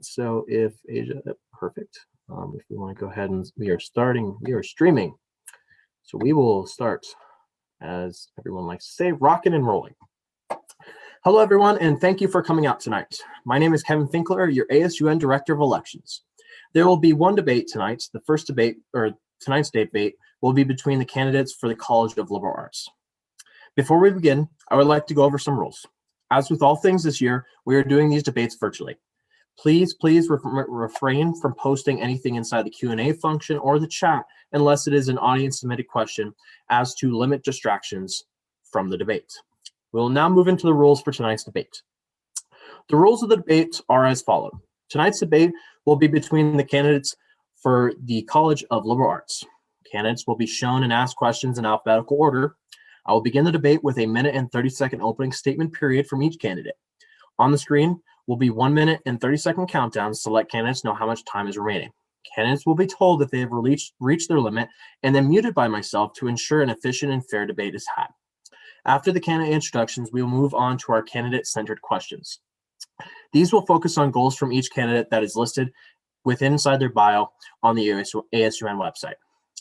So if Asia, perfect. If we want to go ahead and we are streaming. So we will start, as everyone likes to say, rocking and rolling. Hello, everyone, and thank you for coming out tonight. My name is Kevin Finkler, your ASUN Director of Elections. There will be one debate tonight. The first debate, or tonight's debate, will be between the candidates for the College of Liberal Arts. Before we begin, I would like to go over some rules. As with all things this year, we are doing these debates virtually. Please refrain from posting anything inside the Q&A function or the chat unless it is an audience-submitted question, as to limit distractions from the debate. We will now move into the rules for tonight's debate. The rules of the debate are as follows. Tonight's debate will be between the candidates for the College of Liberal Arts. Candidates will be shown and asked questions in alphabetical order. I will begin the debate with a 1 and 30-second opening statement period from each candidate. On the screen will be 1 minute and 30-second countdowns to let candidates know how much time is remaining. Candidates will be told if they have reached their limit and then muted by myself to ensure an efficient and fair debate is had. After the candidate introductions, we will move on to our candidate-centered questions. These will focus on goals from each candidate that is listed inside their bio on the ASUN website.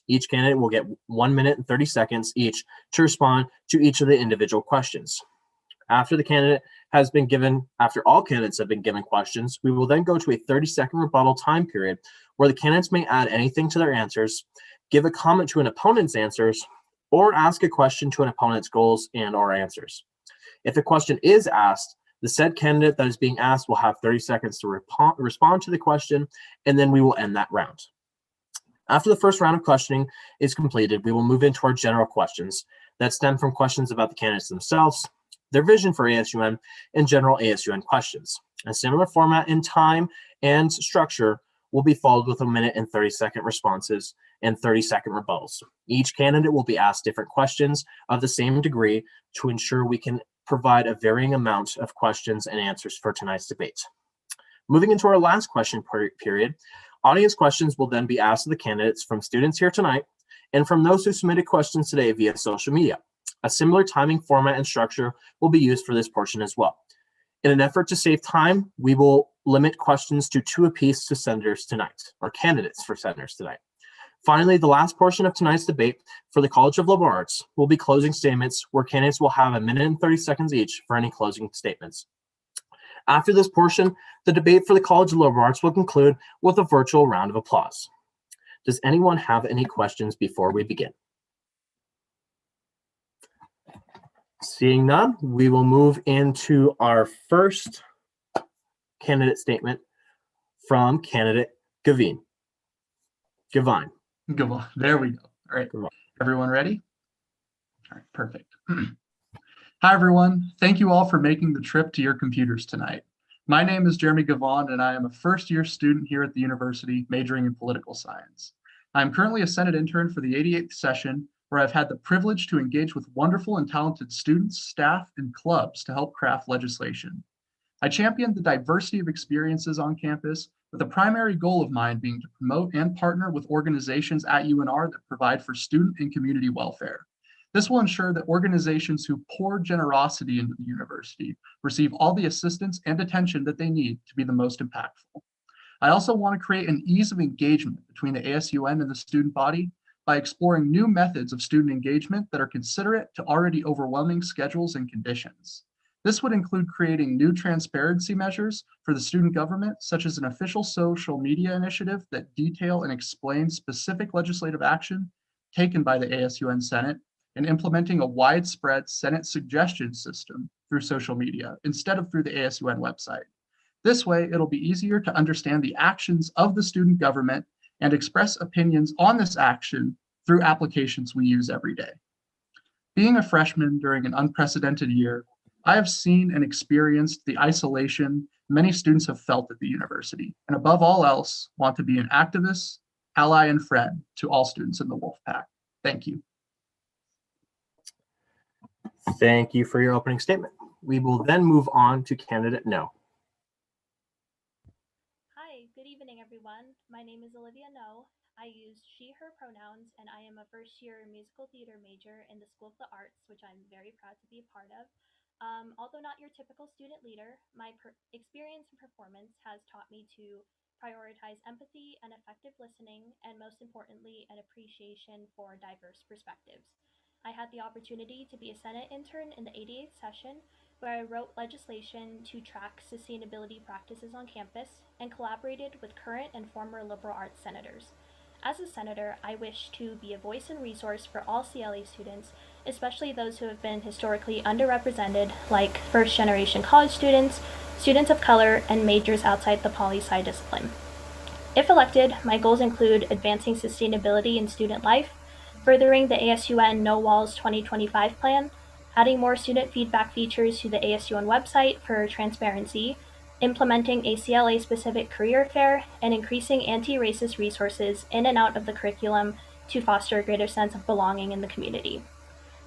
Each candidate will get 1 minute and 30 seconds each to respond to each of the individual questions. After all candidates have been given questions, we will then go to a 30-second rebuttal time period where the candidates may add anything to their answers, give a comment to an opponent's answers, or ask a question to an opponent's goals and/or answers. If a question is asked, the said candidate that is being asked will have 30 seconds to respond to the question, and then we will end that round. After the first round of questioning is completed, we will move into our general questions that stem from questions about the candidates themselves, their vision for ASUN, and general ASUN questions. A similar format in time and structure will be followed with 1 minute and 30-second responses and 30-second rebuttals. Each candidate will be asked different questions of the same degree to ensure we can provide a varying amount of questions and answers for tonight's debate. Moving into our last question period, audience questions will then be asked of the candidates from students here tonight and from those who submitted questions today via social media. A similar timing format and structure will be used for this portion as well. In an effort to save time, we will limit questions to 2 apiece to senators tonight, or candidates for senators tonight. Finally, the last portion of tonight's debate for the College of Liberal Arts will be closing statements, where candidates will have 1 minute and 30 seconds each for any closing statements. After this portion, the debate for the College of Liberal Arts will conclude with a virtual round of applause. Does anyone have any questions before we begin? Seeing none, we will move into our first candidate statement from candidate Gavin. Gavin. There we go. All right. Gavin. Everyone ready? All right, perfect. Hi, everyone. Thank you all for making the trip to your computers tonight. My name is Jeremy Gavin, and I am a first-year student here at the university majoring in political science. I'm currently a Senate intern for the 88th session, where I've had the privilege to engage with wonderful and talented students, staff, and clubs to help craft legislation. I champion the diversity of experiences on campus, with a primary goal of mine being to promote and partner with organizations at UNR that provide for student and community welfare. This will ensure that organizations who pour generosity into the university receive all the assistance and attention that they need to be the most impactful. I also want to create an ease of engagement between the ASUN and the student body by exploring new methods of student engagement that are considerate to already overwhelming schedules and conditions. This would include creating new transparency measures for the student government, such as an official social media initiative that detail and explain specific legislative action taken by the ASUN Senate, and implementing a widespread Senate suggestion system through social media instead of through the ASUN website. This way, it'll be easier to understand the actions of the student government and express opinions on this action through applications we use every day. Being a freshman during an unprecedented year, I have seen and experienced the isolation many students have felt at the university, and above all else, want to be an activist, ally, and friend to all students in the Wolfpack. Thank you. Thank you for your opening statement. We will then move on to candidate No. Hi, good evening, everyone. My name is Olivia No. I use she, her pronouns, and I am a first-year musical theater major in the School of the Arts, which I'm very proud to be a part of. Although not your typical student leader, my experience and performance has taught me to prioritize empathy and effective listening, and most importantly, an appreciation for diverse perspectives. I had the opportunity to be a Senate intern in the 88th session, where I wrote legislation to track sustainability practices on campus and collaborated with current and former liberal arts senators. As a senator, I wish to be a voice and resource for all CLA students, especially those who have been historically underrepresented, like first-generation college students, students of color, and majors outside the poli-sci discipline. If elected, my goals include advancing sustainability in student life, furthering the ASUN No Walls 2025 plan, adding more student feedback features to the ASUN website for transparency, implementing a CLA-specific career fair, and increasing anti-racist resources in and out of the curriculum to foster a greater sense of belonging in the community.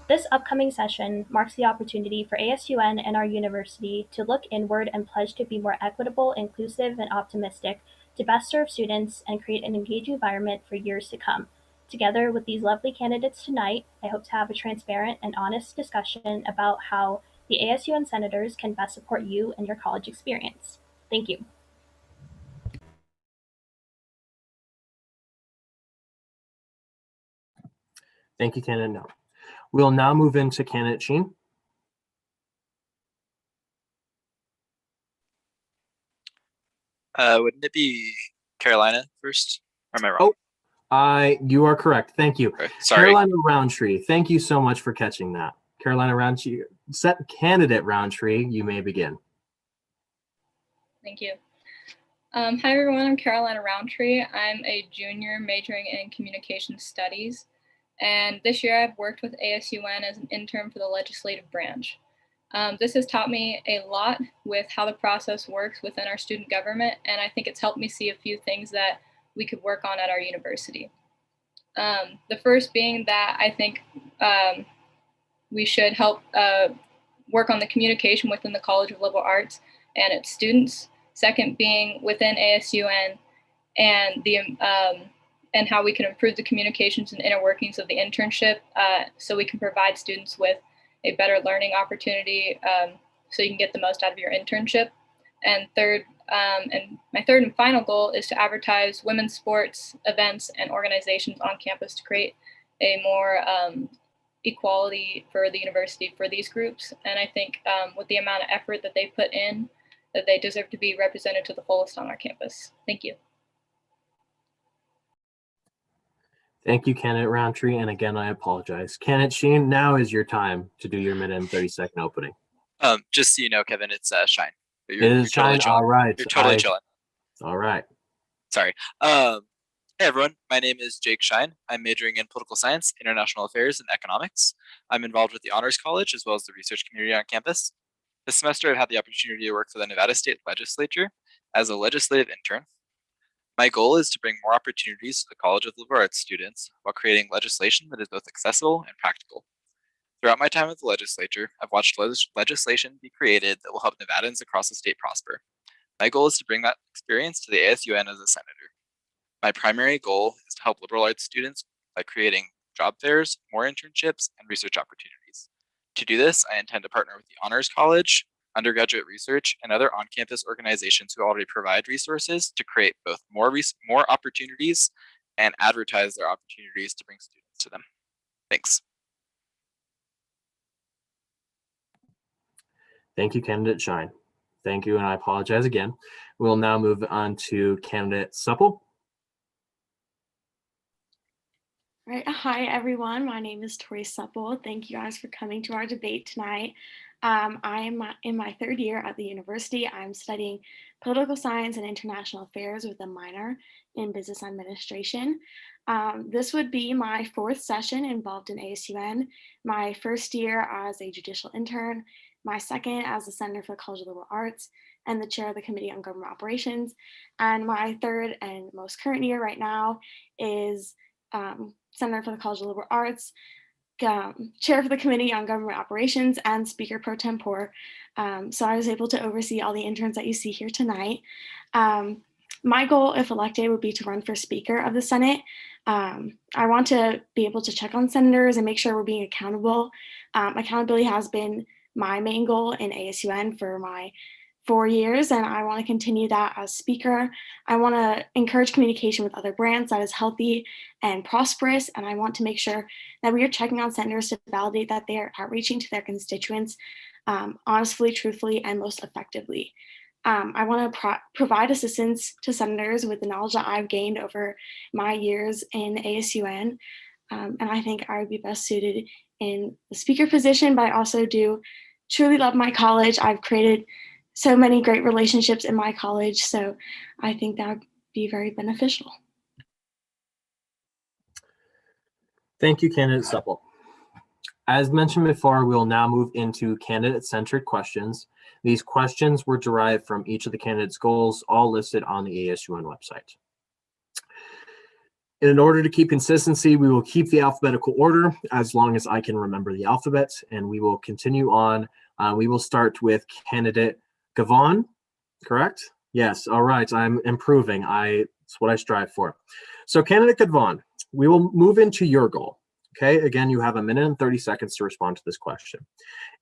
This upcoming session marks the opportunity for ASUN and our university to look inward and pledge to be more equitable, inclusive, and optimistic to best serve students and create an engaging environment for years to come. Together with these lovely candidates tonight, I hope to have a transparent and honest discussion about how the ASUN senators can best support you and your college experience. Thank you. Thank you, candidate No. We'll now move into candidate Sheen. Wouldn't it be Carolina first? Or am I wrong? You are correct. Thank you. Okay, sorry. Carolina Roundtree, thank you so much for catching that. Carolina Roundtree, candidate Roundtree, you may begin. Thank you. Hi everyone, I'm Carolina Roundtree. I'm a junior majoring in communication studies. And this year I've worked with ASUN as an intern for the legislative branch. This has taught me a lot with how the process works within our student government, and I think it's helped me see a few things that we could work on at our university. The first being that I think we should help work on the communication within the College of Liberal Arts and its students. Second being within ASUN and and how we can improve the communications and inner workings of the internship so we can provide students with a better learning opportunity so you can get the most out of your internship. And third, and my third and final goal is to advertise women's sports events and organizations on campus to create a more equality for the university for these groups. And I think with the amount of effort that they put in, that they deserve to be represented to the fullest on our campus. Thank you. Thank you, candidate Roundtree. And again, I apologize. Candidate Sheen, now is your time to do your minute and 30-second opening. Just so you know, Kevin, it's Shine. It is Shine. Totally all right. You're totally chilling. All right. Sorry. Hey everyone, my name is Jake Shine. I'm majoring in political science, international affairs, and economics. I'm involved with the Honors College as well as the research community on campus. This semester, I've had the opportunity to work for the Nevada State Legislature as a legislative intern. My goal is to bring more opportunities to the College of Liberal Arts students while creating legislation that is both accessible and practical. Throughout my time at the legislature, I've watched legislation be created that will help Nevadans across the state prosper. My goal is to bring that experience to the ASUN as a senator. My primary goal is to help liberal arts students by creating job fairs, more internships, and research opportunities. To do this, I intend to partner with the Honors College, undergraduate research, and other on-campus organizations who already provide resources to create both more opportunities and advertise their opportunities to bring students to them. Thanks. Thank you, candidate Shine. Thank you, and I apologize again. We'll now move on to candidate Supple. All right. Hi, everyone. My name is Tori Supple. Thank you guys for coming to our debate tonight. I am in my third year at the university. I'm studying political science and international affairs with a minor in business administration. This would be my fourth session involved in ASUN, my first year as a judicial intern, my second as a senator for the College of Liberal Arts and the chair of the Committee on Government Operations, and my third and most current year right now is senator for the College of Liberal Arts, chair for the Committee on Government Operations, and speaker pro tempore. So I was able to oversee all the interns that you see here tonight. My goal, if elected, would be to run for Speaker of the Senate. I want to be able to check on senators and make sure we're being accountable. Accountability has been my main goal in ASUN for my 4 years, and I want to continue that as speaker. I want to encourage communication with other brands that is healthy and prosperous, and I want to make sure that we are checking on senators to validate that they are outreaching to their constituents honestly, truthfully, and most effectively. I want to provide assistance to senators with the knowledge that I've gained over my years in ASUN, and I think I would be best suited in the speaker position, but I also do truly love my college. I've created so many great relationships in my college, so I think that would be very beneficial. Thank you, candidate Supple. As mentioned before, we'll now move into candidate-centered questions. These questions were derived from each of the candidates' goals, all listed on the ASUN website. In order to keep consistency, we will keep the alphabetical order as long as I can remember the alphabet, and we will continue on. We will start with candidate Gavon, correct? Yes, all right, I'm improving. It's what I strive for. So candidate Gavon, we will move into your goal. Okay, again, you have 1 minute and 30 seconds to respond to this question.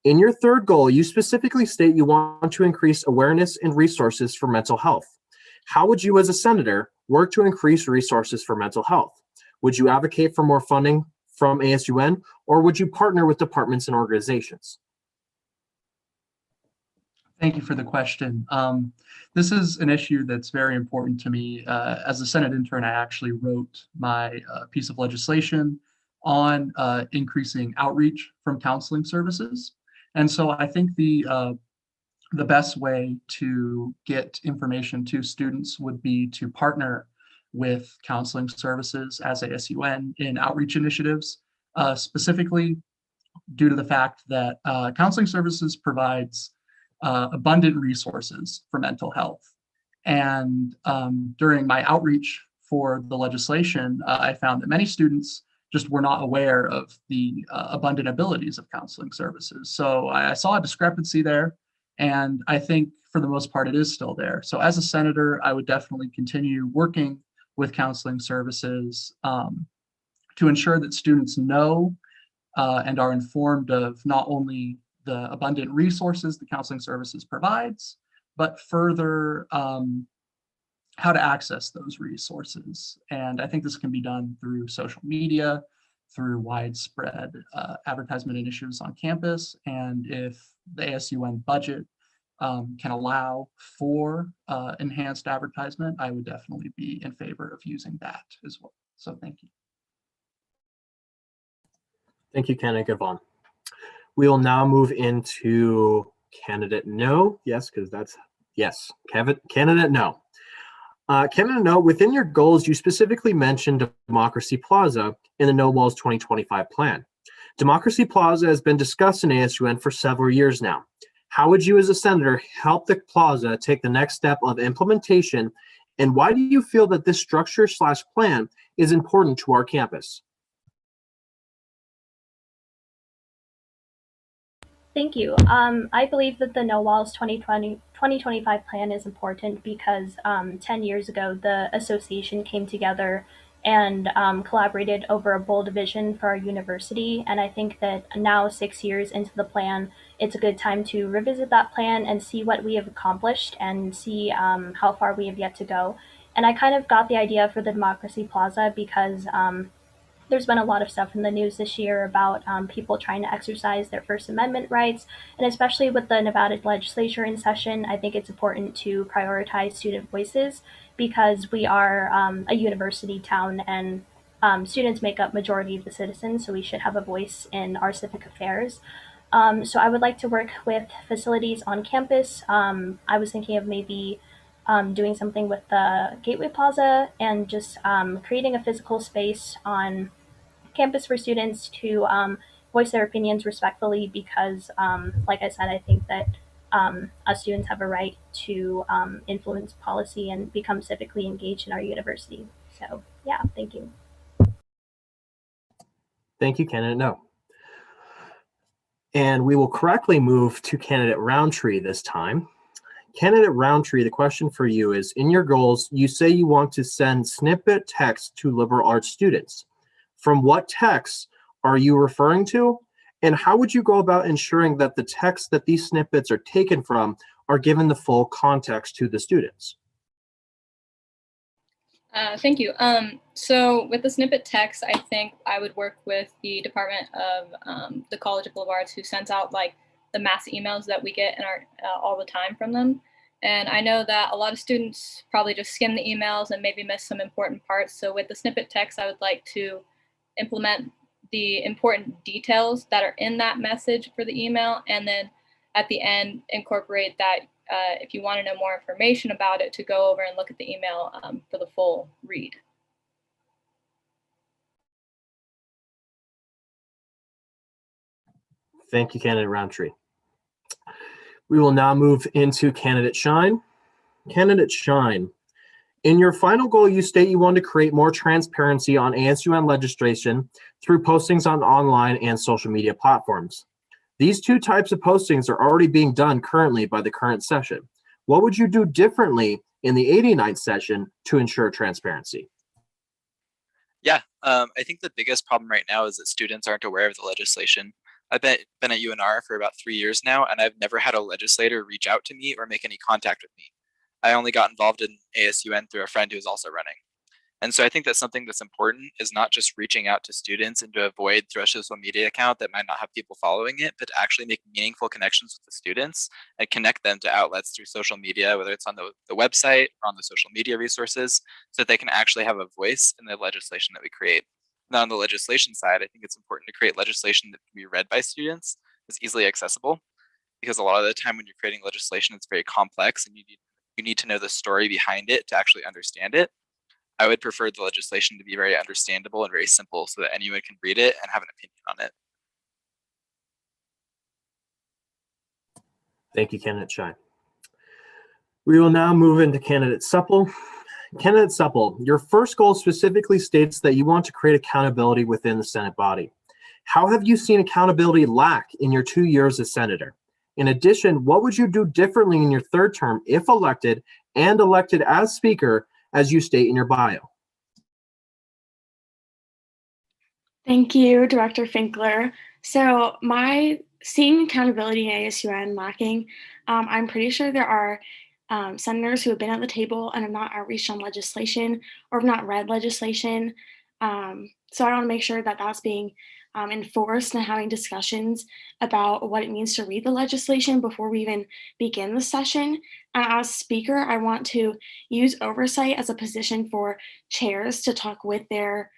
In your third goal, you specifically state you want to increase awareness and resources for mental health. How would you as a senator work to increase resources for mental health? Would you advocate for more funding from ASUN, or would you partner with departments and organizations? Thank you for the question. This is an issue that's very important to me. As a Senate intern, I actually wrote my piece of legislation on increasing outreach from counseling services. And so I think the best way to get information to students would be to partner with counseling services as ASUN in outreach initiatives, specifically due to the fact that counseling services provides abundant resources for mental health. And during my outreach for the legislation, I found that many students just were not aware of the abundant abilities of counseling services. So I saw a discrepancy there, and I think for the most part it is still there. So as a senator, I would definitely continue working with counseling services to ensure that students know and are informed of not only the abundant resources the counseling services provides, but further how to access those resources. And I think this can be done through social media, through widespread advertisement initiatives on campus. And if the ASUN budget can allow for enhanced advertisement, I would definitely be in favor of using that as well. So thank you. Thank you, candidate Gavon. We will now move into candidate No. Yes, because that's, yes, candidate No. Candidate No, within your goals, you specifically mentioned Democracy Plaza in the No Walls 2025 plan. Democracy Plaza has been discussed in ASUN for several years now. How would you as a senator help the plaza take the next step of implementation, and why do you feel that this structure/plan is important to our campus? Thank you. I believe that the No Walls 2025 plan is important because 10 years ago, the association came together and collaborated over a bold vision for our university. And I think that now, 6 years into the plan, it's a good time to revisit that plan and see what we have accomplished and see how far we have yet to go. And I kind of got the idea for the Democracy Plaza because there's been a lot of stuff in the news this year about people trying to exercise their First Amendment rights, and especially with the Nevada legislature in session, I think it's important to prioritize student voices because we are a university town and students make up majority of the citizens, so we should have a voice in our civic affairs. So I would like to work with facilities on campus. I was thinking of maybe doing something with the Gateway Plaza and just creating a physical space on campus for students to voice their opinions respectfully because, like I said, I think that us students have a right to influence policy and become civically engaged in our university. So yeah, thank you. Thank you, candidate No. And we will correctly move to candidate Roundtree this time. Candidate Roundtree, the question for you is, in your goals, you say you want to send snippet text to liberal arts students. From what texts are you referring to? And how would you go about ensuring that the text that these snippets are taken from are given the full context to the students? Thank you. So with the snippet text, I think I would work with the Department of the College of Liberal Arts, who sends out like the mass emails that we get in our all the time from them. And I know that a lot of students probably just skim the emails and maybe miss some important parts. So with the snippet text, I would like to implement the important details that are in that message for the email, and then at the end incorporate that if you want to know more information about it, to go over and look at the email for the full read. Thank you, candidate Roundtree. We will now move into candidate Shine. Candidate Shine, in your final goal, you state you want to create more transparency on ASUN legislation through postings on online and social media platforms. These two types of postings are already being done currently by the current session. What would you do differently in the 89th session to ensure transparency? Yeah, I think the biggest problem right now is that students aren't aware of the legislation. I've been at UNR for about 3 years now, and I've never had a legislator reach out to me or make any contact with me. I only got involved in ASUN through a friend who was also running. And so I think that something that's important is not just reaching out to students and to avoid through a social media account that might not have people following it, but to actually make meaningful connections with the students and connect them to outlets through social media, whether it's on the website or on the social media resources, so that they can actually have a voice in the legislation that we create. Now, on the legislation side, I think it's important to create legislation that can be read by students, is easily accessible, because a lot of the time when you're creating legislation, it's very complex and you need to know the story behind it to actually understand it. I would prefer the legislation to be very understandable and very simple so that anyone can read it and have an opinion on it. Thank you, candidate Shine. We will now move into candidate Supple. Candidate Supple, your first goal specifically states that you want to create accountability within the Senate body. How have you seen accountability lack in your 2 years as senator? In addition, what would you do differently in your third term if elected and elected as speaker, as you state in your bio? Thank you, Director Finkler. So seeing accountability in ASUN lacking, I'm pretty sure there are senators who have been at the table and have not outreached on legislation or have not read legislation. So I want to make sure that that's being enforced and having discussions about what it means to read the legislation before we even begin the session. And as speaker, I want to use oversight as a position for chairs to talk with the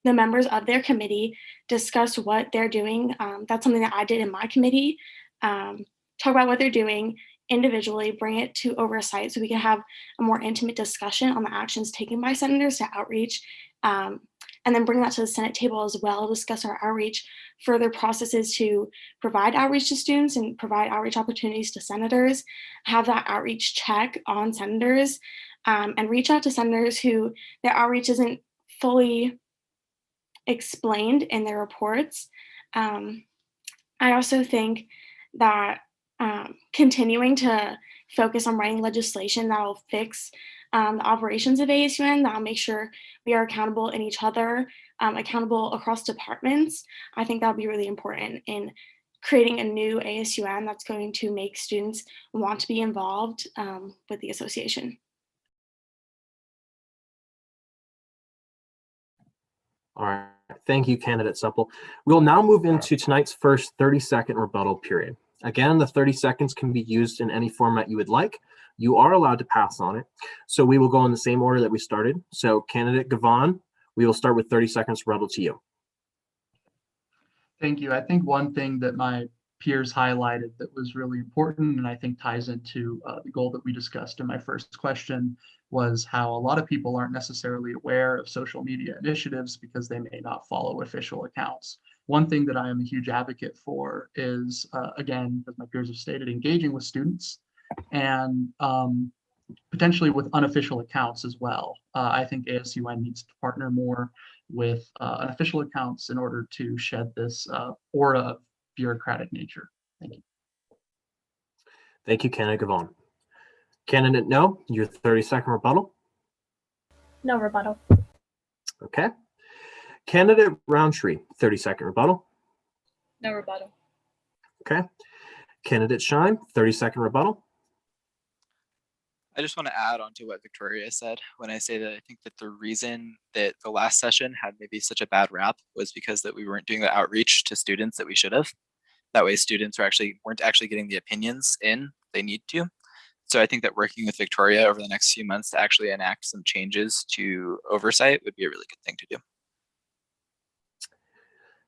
members of their committee, discuss what they're doing. That's something that I did in my committee. Talk about what they're doing individually, bring it to oversight so we can have a more intimate discussion on the actions taken by senators to outreach, and then bring that to the Senate table as well, discuss our outreach, further processes to provide outreach to students and provide outreach opportunities to senators, have that outreach check on senators, and reach out to senators who their outreach isn't fully explained in their reports. I also think that continuing to focus on writing legislation that will fix the operations of ASUN, that will make sure we are accountable in each other, accountable across departments. I think that'll be really important in creating a new ASUN that's going to make students want to be involved with the association. All right, thank you, candidate Supple. We'll now move into tonight's first 30-second rebuttal period. Again, the 30 seconds can be used in any format you would like. You are allowed to pass on it. So we will go in the same order that we started. So candidate Gavon, we will start with 30 seconds rebuttal to you. Thank you. I think one thing that my peers highlighted that was really important, and I think ties into the goal that we discussed in my first question, was how a lot of people aren't necessarily aware of social media initiatives because they may not follow official accounts. One thing that I am a huge advocate for is, again, as my peers have stated, engaging with students and potentially with unofficial accounts as well. I think ASUN needs to partner more with unofficial accounts in order to shed this aura of bureaucratic nature. Thank you. Thank you, candidate Gavon. Candidate No, your 30-second rebuttal. No rebuttal. Okay. Candidate Roundtree, 30-second rebuttal. No rebuttal. Okay. Candidate Shine, 30-second rebuttal. I just want to add on to what Victoria said when I say that I think that the reason that the last session had maybe such a bad rap was because that we weren't doing the outreach to students that we should have. That way students weren't actually getting the opinions in they need to. So I think that working with Victoria over the next few months to actually enact some changes to oversight would be a really good thing to do.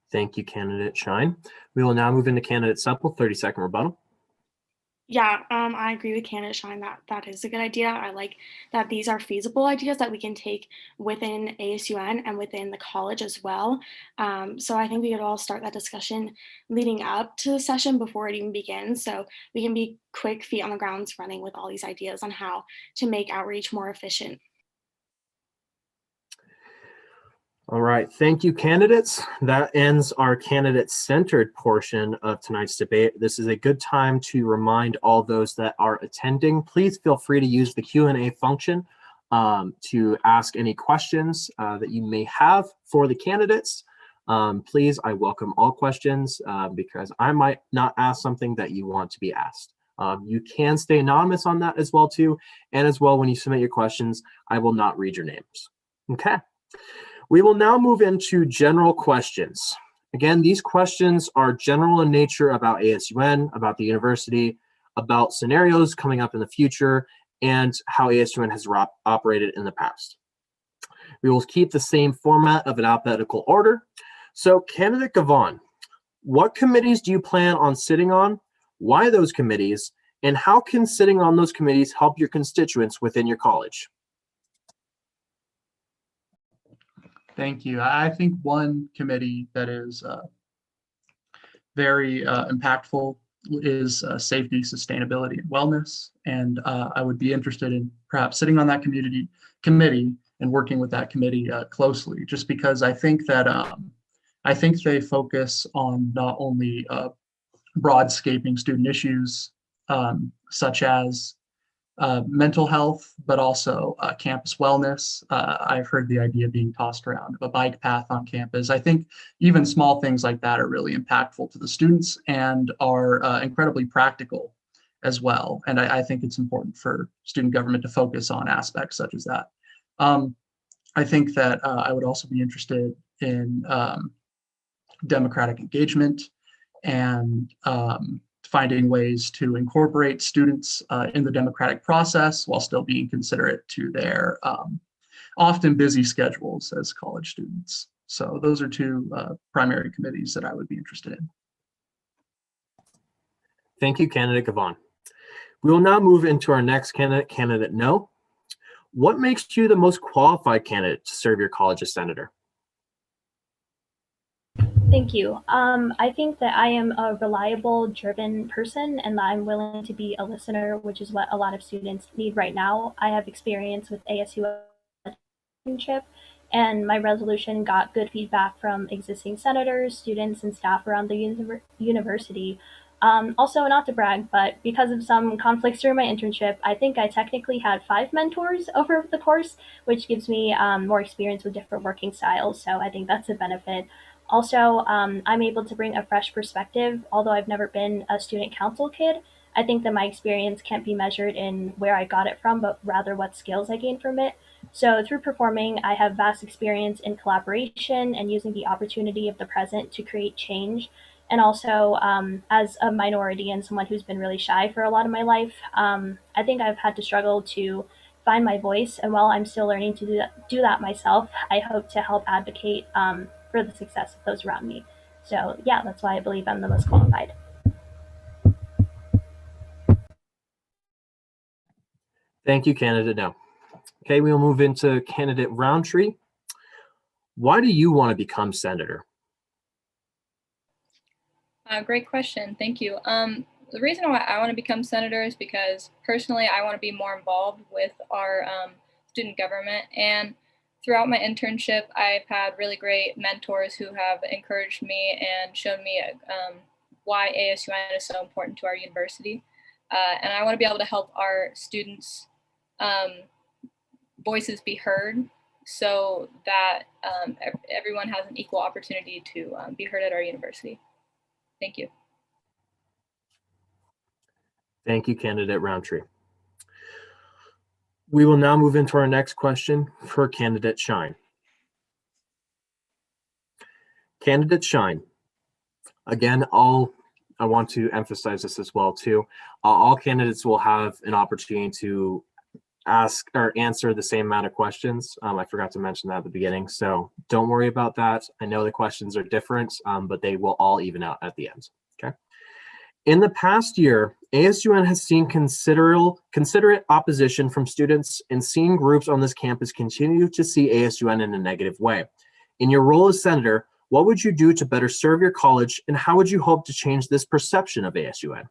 Thank you, Candidate Shine. We will now move into Candidate Supple, 30-second rebuttal. Yeah, I agree with Candidate Shine that is a good idea. I like that these are feasible ideas that we can take within ASUN and within the college as well. So I think we could all start that discussion leading up to the session before it even begins. So we can be quick, feet on the ground running with all these ideas on how to make outreach more efficient. All right, thank you, candidates. That ends our candidate-centered portion of tonight's debate. This is a good time to remind all those that are attending, please feel free to use the Q&A function to ask any questions that you may have for the candidates. Please, I welcome all questions because I might not ask something that you want to be asked. You can stay anonymous on that as well too, and as well when you submit your questions, I will not read your names. Okay. We will now move into general questions. Again, these questions are general in nature about ASUN, about the university, about scenarios coming up in the future, and how ASUN has operated in the past. We will keep the same format of an alphabetical order. So, Candidate Gavon, what committees do you plan on sitting on? Why those committees? And how can sitting on those committees help your constituents within your college? Thank you. I think one committee that is very impactful is safety, sustainability, and wellness. And I would be interested in perhaps sitting on that committee and working with that committee closely, just because I think that they focus on not only broadscaping student issues such as mental health, but also campus wellness. I've heard the idea being tossed around of a bike path on campus. I think even small things like that are really impactful to the students and are incredibly practical as well. And I think it's important for student government to focus on aspects such as that. I think that I would also be interested in democratic engagement and finding ways to incorporate students in the democratic process while still being considerate to their often busy schedules as college students. So those are two primary committees that I would be interested in. Thank you, Candidate Gavon. We will now move into our next candidate, Candidate No. What makes you the most qualified candidate to serve your college as senator? Thank you. I think that I am a reliable, driven person and that I'm willing to be a listener, which is what a lot of students need right now. I have experience with ASU internship, and my resolution got good feedback from existing senators, students, and staff around the university. Also, not to brag, but because of some conflicts during my internship, I think I technically had 5 mentors over the course, which gives me more experience with different working styles. So I think that's a benefit. Also, I'm able to bring a fresh perspective. Although I've never been a student council kid, I think that my experience can't be measured in where I got it from, but rather what skills I gained from it. So through performing, I have vast experience in collaboration and using the opportunity of the present to create change. And also, as a minority and someone who's been really shy for a lot of my life, I think I've had to struggle to find my voice. And while I'm still learning to do that myself, I hope to help advocate for the success of those around me. So yeah, that's why I believe I'm the most qualified. Thank you, Candidate No. Okay, we will move into Candidate Roundtree. Why do you want to become senator? Great question. Thank you. The reason why I want to become senator is because personally, I want to be more involved with our student government. And throughout my internship, I've had really great mentors who have encouraged me and shown me why ASUN is so important to our university. And I want to be able to help our students' voices be heard so that everyone has an equal opportunity to be heard at our university. Thank you. Thank you, candidate Roundtree. We will now move into our next question for candidate Shine. Candidate Shine. Again, I want to emphasize this as well too. All candidates will have an opportunity to ask or answer the same amount of questions. I forgot to mention that at the beginning, so don't worry about that. I know the questions are different, but they will all even out at the end. Okay. In the past year, ASUN has seen considerate opposition from students, and seeing groups on this campus continue to see ASUN in a negative way. In your role as senator, what would you do to better serve your college, and how would you hope to change this perception of ASUN?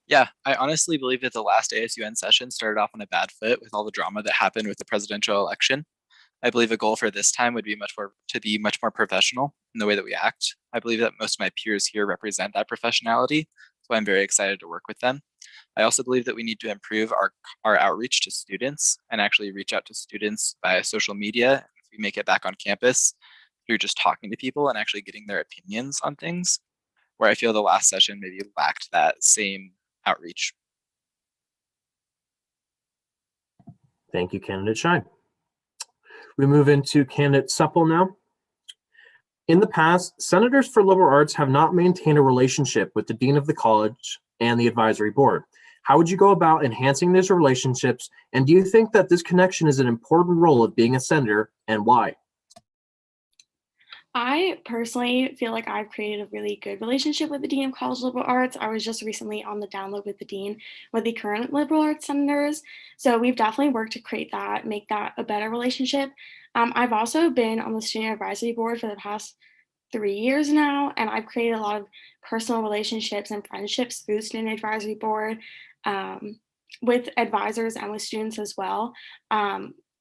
Yeah, I honestly believe that the last ASUN session started off on a bad foot with all the drama that happened with the presidential election. I believe a goal for this time would be to be much more professional in the way that we act. I believe that most of my peers here represent that professionality, so I'm very excited to work with them. I also believe that we need to improve our outreach to students and actually reach out to students via social media. If we make it back on campus through just talking to people and actually getting their opinions on things, where I feel the last session maybe lacked that same outreach. Thank you, candidate Shine. We move into candidate Supple now. In the past, senators for liberal arts have not maintained a relationship with the dean of the college and the advisory board. How would you go about enhancing these relationships, and do you think that this connection is an important role of being a senator, and why? I personally feel like I've created a really good relationship with the Dean of College Liberal Arts. I was just recently on the download with the Dean with the current liberal arts senators. So we've definitely worked to create that, make that a better relationship. I've also been on the student advisory board for the past 3 years now, and I've created a lot of personal relationships and friendships through the student advisory board with advisors and with students as well.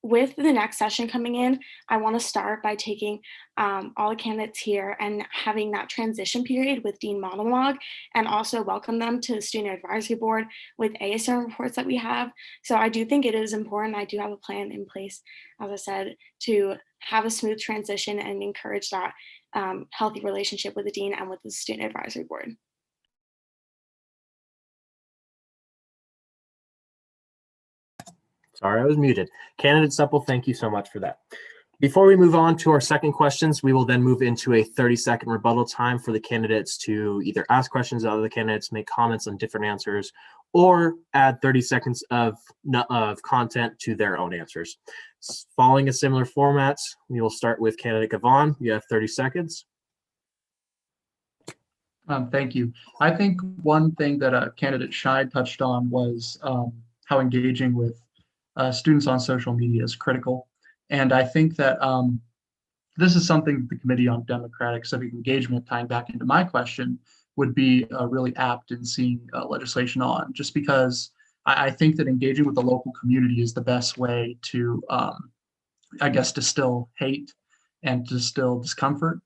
With the next session coming in, I want to start by taking all the candidates here and having that transition period with Dean Monologue, and also welcome them to the Student Advisory Board with ASUN reports that we have. So I do think it is important. I do have a plan in place, as I said, to have a smooth transition and encourage that healthy relationship with the Dean and with the Student Advisory Board. Sorry, I was muted. Candidate Supple, thank you so much for that. Before we move on to our second questions, we will then move into a 30-second rebuttal time for the candidates to either ask questions of other candidates, make comments on different answers, or add 30 seconds of content to their own answers. Following a similar format, we will start with candidate Gavon. You have 30 seconds. Thank you. I think one thing that candidate Shine touched on was how engaging with students on social media is critical. And I think that this is something the Committee on Democratic Civic Engagement, tying back into my question, would be really apt in seeing legislation on, just because I think that engaging with the local community is the best way to, I guess, distill hate and distill discomfort.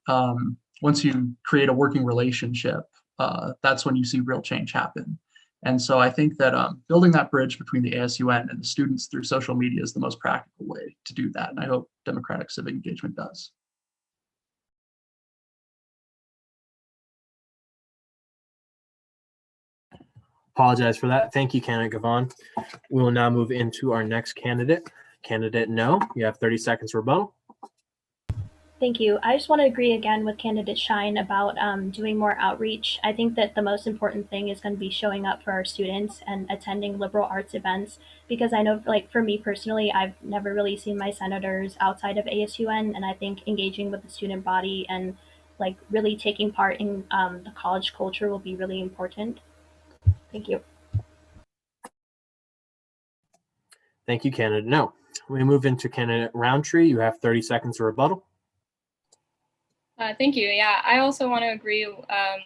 Once you create a working relationship, that's when you see real change happen. And so I think that building that bridge between the ASUN and the students through social media is the most practical way to do that. And I hope Democratic Civic Engagement does. Apologize for that. Thank you, candidate Gavon. We will now move into our next candidate. Candidate No, you have 30 seconds to rebuttal. Thank you. I just want to agree again with candidate Shine about doing more outreach. I think that the most important thing is going to be showing up for our students and attending liberal arts events, because I know, like, for me personally, I've never really seen my senators outside of ASUN, and I think engaging with the student body and like really taking part in the college culture will be really important. Thank you. Thank you, candidate No. We move into candidate Roundtree. You have 30 seconds to rebuttal. Thank you. Yeah, I also want to agree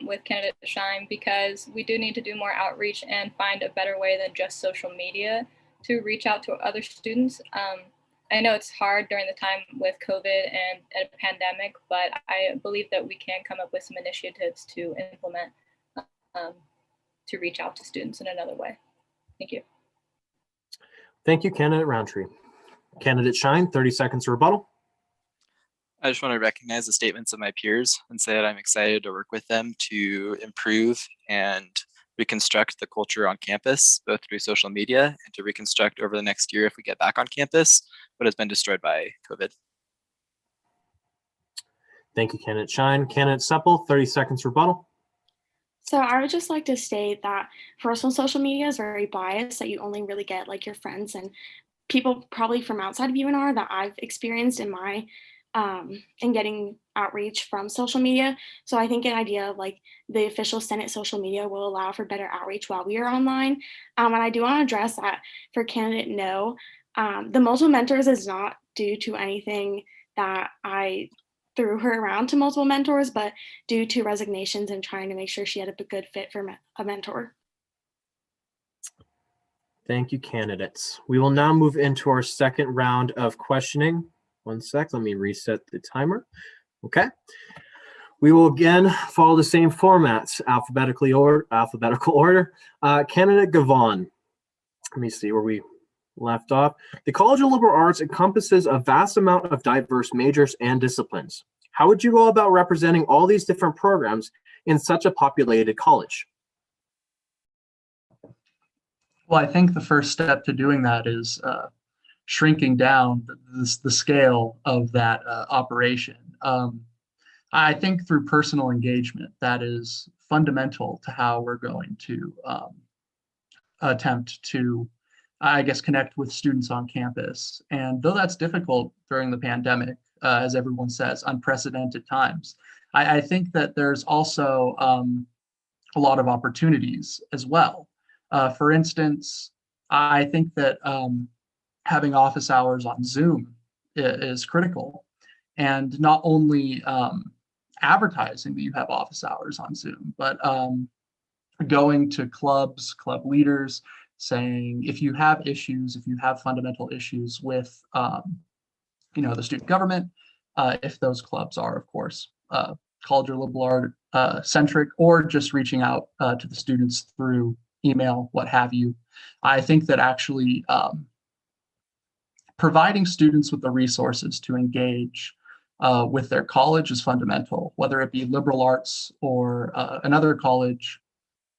with candidate Shine, because we do need to do more outreach and find a better way than just social media to reach out to other students. I know it's hard during the time with COVID and a pandemic, but I believe that we can come up with some initiatives to implement to reach out to students in another way. Thank you. Thank you, candidate Roundtree. Candidate Shine, 30 seconds to rebuttal. I just want to recognize the statements of my peers and say that I'm excited to work with them to improve and reconstruct the culture on campus, both through social media and to reconstruct over the next year if we get back on campus what has been destroyed by COVID. Thank you, candidate Shine. Candidate Supple, 30 seconds rebuttal. So I would just like to state that personal social media is very biased, that you only really get like your friends and people probably from outside of UNR that I've experienced in my in getting outreach from social media. So I think an idea of like the official Senate social media will allow for better outreach while we are online. And I do want to address that for candidate no. The multiple mentors is not due to anything that I threw her around to multiple mentors, but due to resignations and trying to make sure she had a good fit for a mentor. Thank you, candidates. We will now move into our second round of questioning. One sec, let me reset the timer. Okay. We will again follow the same formats, alphabetical order. Candidate Gavon, let me see where we left off. The College of Liberal Arts encompasses a vast amount of diverse majors and disciplines. How would you go about representing all these different programs in such a populated college? Well, I think the first step to doing that is shrinking down the scale of that operation. I think through personal engagement, that is fundamental to how we're going to attempt to, I guess, connect with students on campus. And though that's difficult during the pandemic, as everyone says, unprecedented times, I think that there's also a lot of opportunities as well. For instance, I think that having office hours on Zoom is critical, and not only advertising that you have office hours on Zoom, but going to clubs, club leaders, saying if you have issues, if you have fundamental issues with the student government, if those clubs are, of course, college or liberal art centric, or just reaching out to the students through email, what have you. I think that actually providing students with the resources to engage with their college is fundamental, whether it be liberal arts or another college.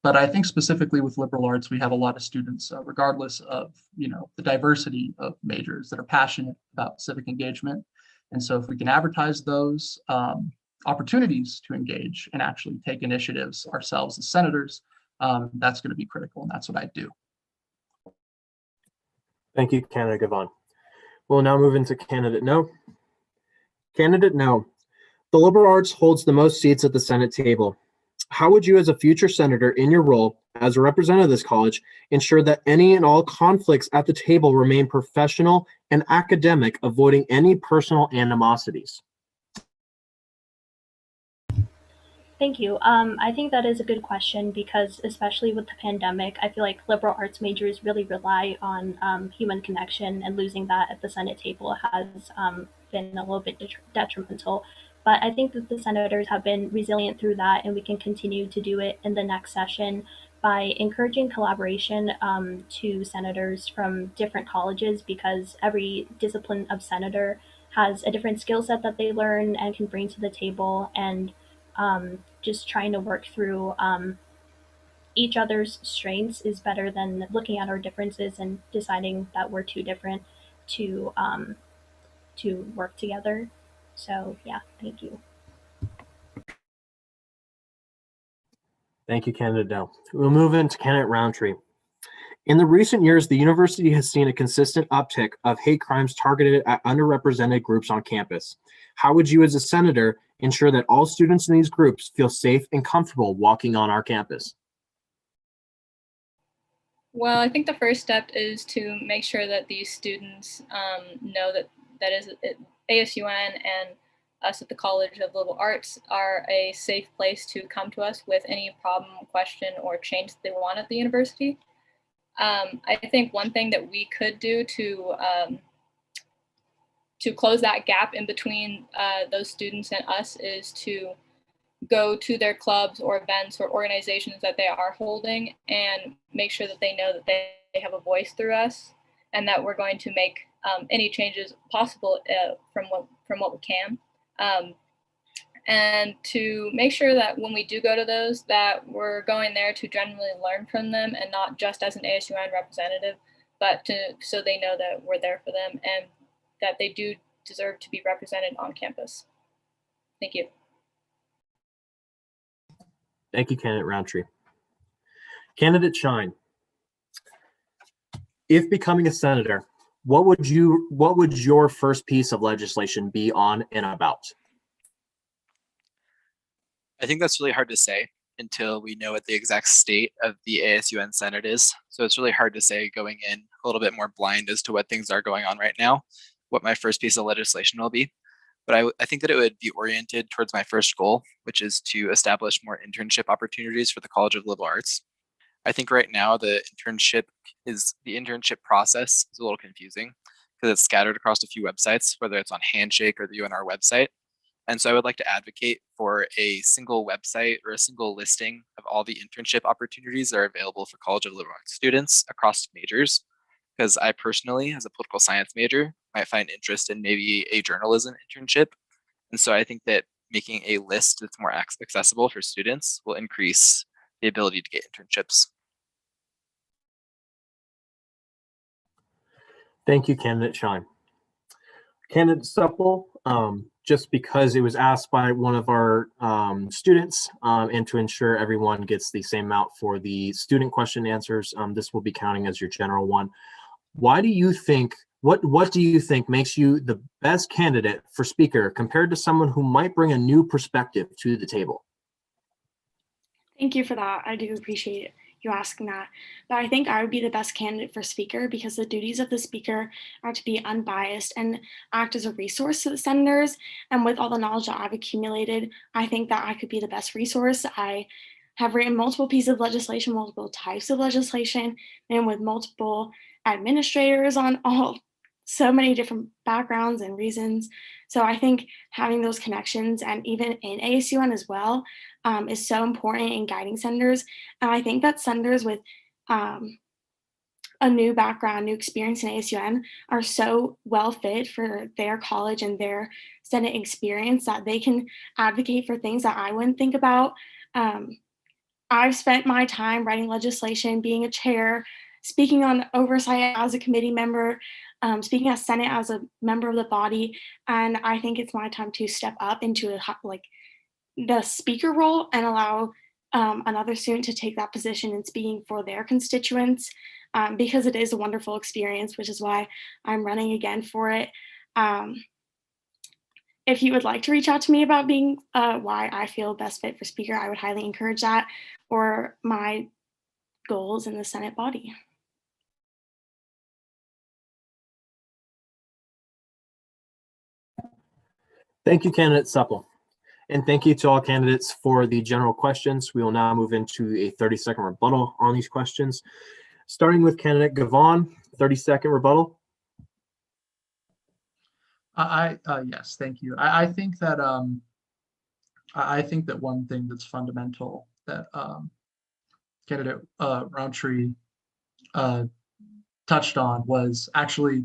But I think specifically with liberal arts, we have a lot of students, regardless of the diversity of majors, that are passionate about civic engagement. And so if we can advertise those opportunities to engage and actually take initiatives ourselves as senators, that's going to be critical, and that's what I do. Thank you, Candidate Gavon. We'll now move into Candidate No. Candidate No, the liberal arts holds the most seats at the Senate table. How would you, as a future senator in your role as a representative of this college, ensure that any and all conflicts at the table remain professional and academic, avoiding any personal animosities? Thank you. I think that is a good question because, especially with the pandemic, I feel like liberal arts majors really rely on human connection, and losing that at the Senate table has been a little bit detrimental. But I think that the senators have been resilient through that, and we can continue to do it in the next session by encouraging collaboration to senators from different colleges, because every discipline of senator has a different skill set that they learn and can bring to the table, and just trying to work through each other's strengths is better than looking at our differences and deciding that we're too different to work together. So yeah, thank you. Thank you, Candidate No. We'll move into Candidate Roundtree. In the recent years, the university has seen a consistent uptick of hate crimes targeted at underrepresented groups on campus. How would you, as a senator, ensure that all students in these groups feel safe and comfortable walking on our campus? Well, I think the first step is to make sure that these students know that is ASUN and us at the College of Liberal Arts are a safe place to come to us with any problem, question, or change that they want at the university. I think one thing that we could do to close that gap in between those students and us is to go to their clubs or events or organizations that they are holding and make sure that they know that they have a voice through us, and that we're going to make any changes possible from what we can. And to make sure that when we do go to those, that we're going there to genuinely learn from them and not just as an ASUN representative, but so they know that we're there for them and that they do deserve to be represented on campus. Thank you. Thank you, Candidate Roundtree. Candidate Shine, if becoming a senator, what would your first piece of legislation be on and about? I think that's really hard to say until we know what the exact state of the ASUN Senate is. So it's really hard to say going in a little bit more blind as to what things are going on right now, what my first piece of legislation will be. But I think that it would be oriented towards my first goal, which is to establish more internship opportunities for the College of Liberal Arts. I think right now the internship process is a little confusing because it's scattered across a few websites, whether it's on Handshake or the UNR website. And so I would like to advocate for a single website or a single listing of all the internship opportunities that are available for College of Liberal Arts students across majors. Because I personally, as a political science major, might find interest in maybe a journalism internship. And so I think that making a list that's more accessible for students will increase the ability to get internships. Thank you, Candidate Shine. Candidate Supple, just because it was asked by one of our students and to ensure everyone gets the same amount for the student question answers, this will be counting as your general one. Why do you think, what do you think makes you the best candidate for speaker compared to someone who might bring a new perspective to the table? Thank you for that. I do appreciate you asking that. But I think I would be the best candidate for speaker because the duties of the speaker are to be unbiased and act as a resource to the senators. And with all the knowledge that I've accumulated, I think that I could be the best resource. I have written multiple pieces of legislation, multiple types of legislation, and with multiple administrators on so many different backgrounds and reasons. So I think having those connections and even in ASUN as well is so important in guiding senators. And I think that senators with a new background, new experience in ASUN are so well fit for their college and their Senate experience that they can advocate for things that I wouldn't think about. I've spent my time writing legislation, being a chair, speaking on oversight as a committee member, speaking as Senate as a member of the body, and I think it's my time to step up into the speaker role and allow another student to take that position in speaking for their constituents because it is a wonderful experience, which is why I'm running again for it. If you would like to reach out to me about being why I feel best fit for speaker, I would highly encourage that, or my goals in the Senate body. Thank you, Candidate Supple. And thank you to all candidates for the general questions. We will now move into a 30-second rebuttal on these questions. Starting with Candidate Gavon, 30-second rebuttal. Yes, thank you. I think that I think that one thing that's fundamental that Candidate Roundtree touched on was actually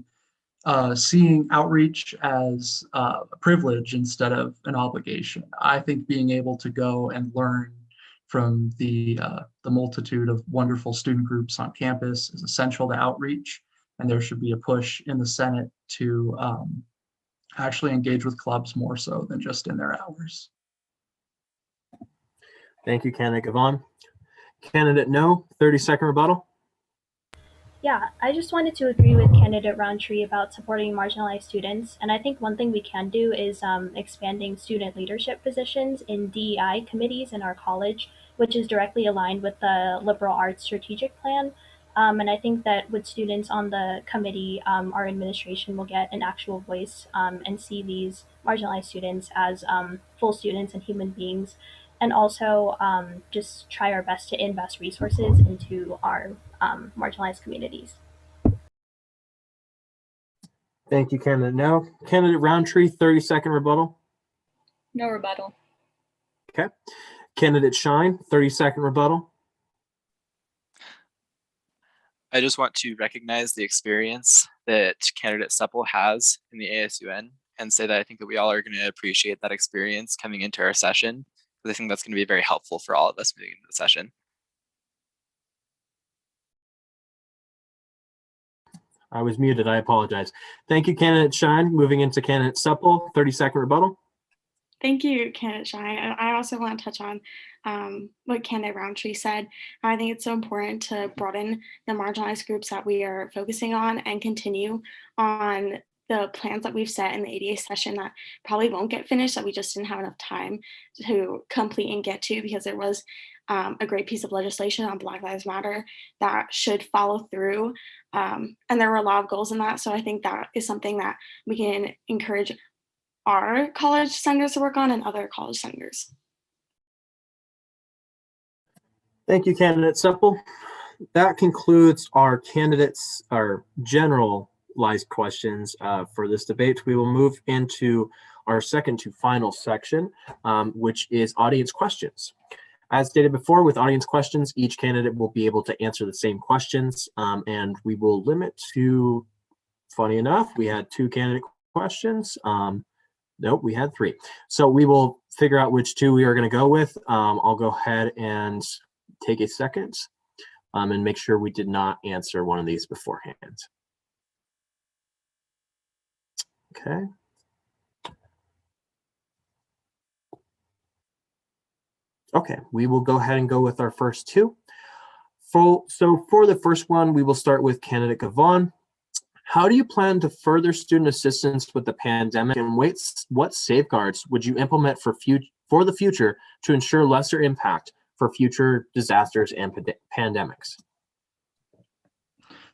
seeing outreach as a privilege instead of an obligation. I think being able to go and learn from the multitude of wonderful student groups on campus is essential to outreach, and there should be a push in the Senate to actually engage with clubs more so than just in their hours. Thank you, Candidate Gavon. Candidate No, 30-second rebuttal. Yeah, I just wanted to agree with Candidate Roundtree about supporting marginalized students. And I think one thing we can do is expanding student leadership positions in DEI committees in our college, which is directly aligned with the liberal arts strategic plan. And I think that with students on the committee, our administration will get an actual voice and see these marginalized students as full students and human beings, and also just try our best to invest resources into our marginalized communities. Thank you, Candidate No. Candidate Roundtree, 30-second rebuttal. No rebuttal. Okay. Candidate Shine, 30-second rebuttal. I just want to recognize the experience that Candidate Supple has in the ASUN and say that I think that we all are going to appreciate that experience coming into our session, because I think that's going to be very helpful for all of us moving into the session. I was muted. I apologize. Thank you, candidate Shine. Moving into candidate Supple, 30-second rebuttal. Thank you, candidate Shine. I also want to touch on what candidate Roundtree said. I think it's so important to broaden the marginalized groups that we are focusing on and continue on the plans that we've set in the ADA session that probably won't get finished, that we just didn't have enough time to complete and get to, because there was a great piece of legislation on Black Lives Matter that should follow through. And there were a lot of goals in that. So I think that is something that we can encourage our college senators to work on and other college senators. Thank you, candidate Supple. That concludes our candidates, our generalized questions for this debate. We will move into our second to final section, which is audience questions. As stated before, with audience questions, each candidate will be able to answer the same questions, and we will limit to, funny enough, we had 2 candidate questions. Nope, we had 3. So we will figure out which 2 we are going to go with. I'll go ahead and take a second and make sure we did not answer one of these beforehand. Okay. Okay, we will go ahead and go with our first 2. So for the first one, we will start with candidate Gavon. How do you plan to further student assistance with the pandemic, and what safeguards would you implement for the future to ensure lesser impact for future disasters and pandemics?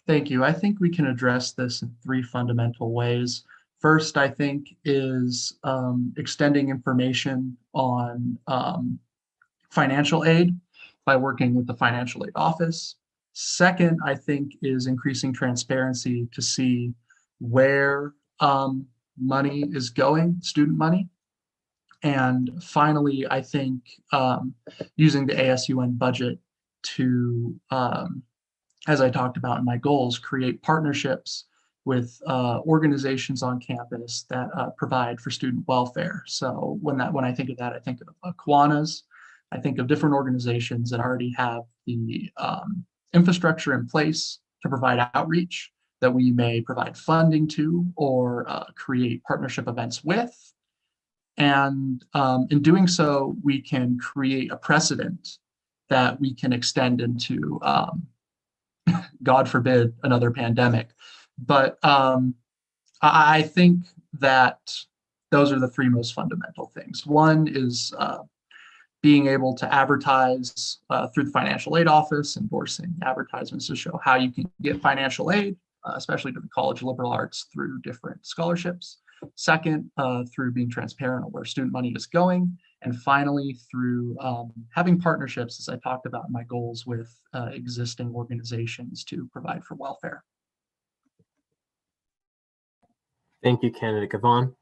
Thank you. I think we can address this in 3 fundamental ways. First, I think, is extending information on financial aid by working with the financial aid office. Second, I think, is increasing transparency to see where money is going, student money. And finally, I think using the ASUN budget to, as I talked about in my goals, create partnerships with organizations on campus that provide for student welfare. So when I think of that, I think of Kiwanis. I think of different organizations that already have the infrastructure in place to provide outreach that we may provide funding to or create partnership events with. And in doing so, we can create a precedent that we can extend into, God forbid, another pandemic. But I think that those are the 3 most fundamental things. One is being able to advertise through the financial aid office, endorsing advertisements to show how you can get financial aid, especially to the College of Liberal Arts, through different scholarships. Second, through being transparent on where student money is going. And finally, through having partnerships, as I talked about in my goals, with existing organizations to provide for welfare. Thank you, candidate Gavon.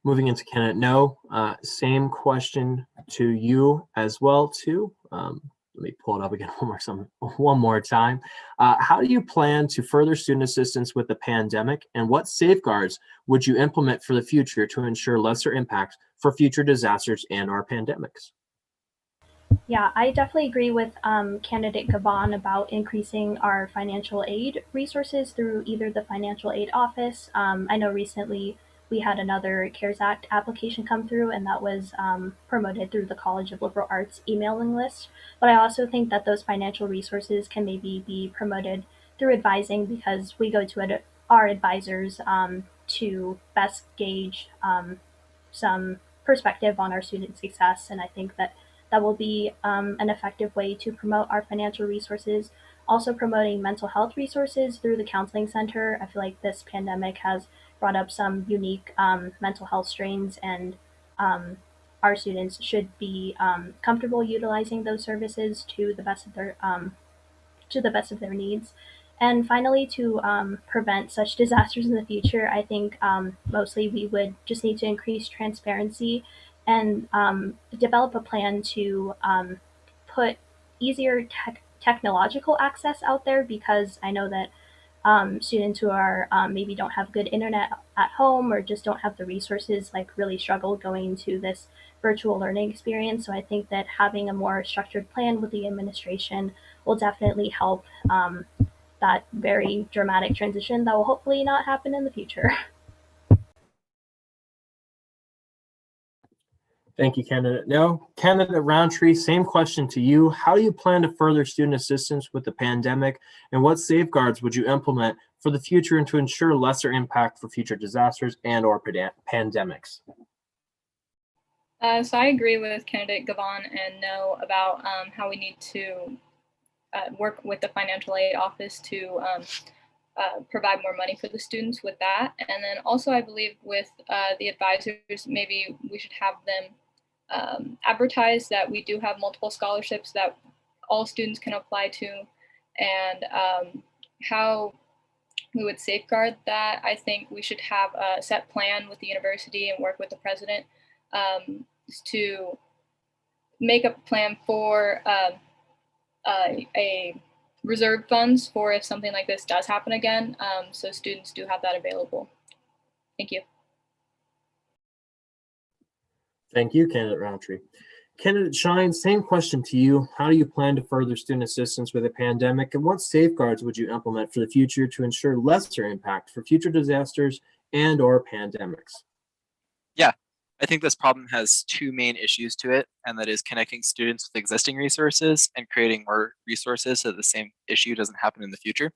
Moving into candidate No, same question to you as well too. Let me pull it up again one more time. How do you plan to further student assistance with the pandemic, and what safeguards would you implement for the future to ensure lesser impact for future disasters and/or pandemics? Yeah, I definitely agree with candidate Gavon about increasing our financial aid resources through either the financial aid office. I know recently we had another CARES Act application come through, and that was promoted through the College of Liberal Arts emailing list. But I also think that those financial resources can maybe be promoted through advising, because we go to our advisors to best gauge some perspective on our student success. And I think that will be an effective way to promote our financial resources. Also promoting mental health resources through the counseling center. I feel like this pandemic has brought up some unique mental health strains, and our students should be comfortable utilizing those services to the best of their needs. And finally, to prevent such disasters in the future, I think mostly we would just need to increase transparency and develop a plan to put easier technological access out there, because I know that students who are maybe don't have good internet at home or just don't have the resources, like really struggle going into this virtual learning experience. So I think that having a more structured plan with the administration will definitely help that very dramatic transition that will hopefully not happen in the future. Thank you, candidate. No, candidate Roundtree, same question to you. How do you plan to further student assistance with the pandemic, and what safeguards would you implement for the future and to ensure lesser impact for future disasters and or pandemics? So I agree with candidate Gavon and know about how we need to work with the financial aid office to provide more money for the students with that. And then also I believe with the advisors, maybe we should have them advertise that we do have multiple scholarships that all students can apply to, and how we would safeguard that. I think we should have a set plan with the university and work with the president to make a plan for a reserve funds for if something like this does happen again, so students do have that available. Thank you. Thank you, candidate Roundtree. Candidate Shine, same question to you. How do you plan to further student assistance with a pandemic, and what safeguards would you implement for the future to ensure lesser impact for future disasters and or pandemics? Yeah, I think this problem has two main issues to it, and that is connecting students with existing resources and creating more resources so the same issue doesn't happen in the future.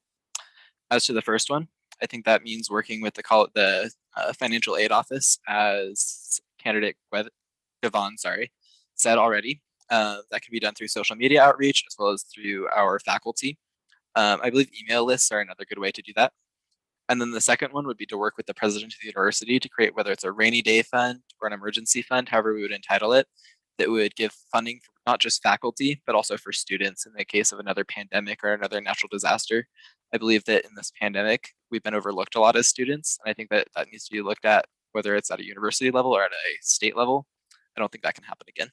As to the first one, I think that means working with the financial aid office, as candidate Gavon, said already. That can be done through social media outreach as well as through our faculty. I believe email lists are another good way to do that. And then the second one would be to work with the president of the university to create, whether it's a rainy day fund or an emergency fund, however we would entitle it, that would give funding for not just faculty, but also for students in the case of another pandemic or another natural disaster. I believe that in this pandemic, we've been overlooked a lot as students. And I think that that needs to be looked at, whether it's at a university level or at a state level. I don't think that can happen again.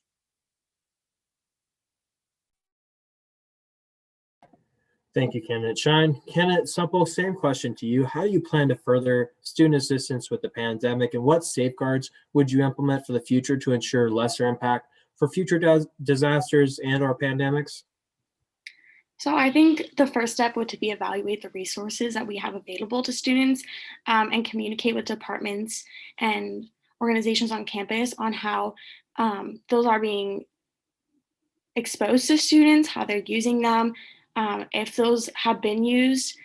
Thank you, candidate Shine. Candidate Supple, same question to you. How do you plan to further student assistance with the pandemic, and what safeguards would you implement for the future to ensure lesser impact for future disasters and or pandemics? So I think the first step would to be evaluate the resources that we have available to students, and communicate with departments and organizations on campus on how those are being exposed to students, how they're using them, if those have been used,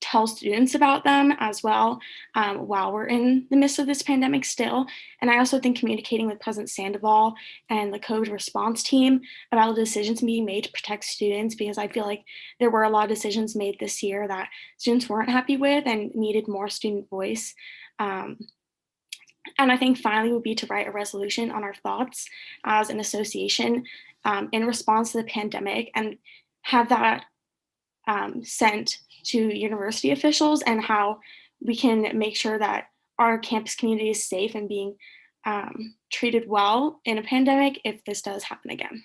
tell students about them as well, while we're in the midst of this pandemic still. And I also think communicating with President Sandoval and the COVID response team about the decisions being made to protect students, because I feel like there were a lot of decisions made this year that students weren't happy with and needed more student voice. And I think finally would be to write a resolution on our thoughts as an association in response to the pandemic, and have that sent to university officials, and how we can make sure that our campus community is safe and being treated well in a pandemic if this does happen again.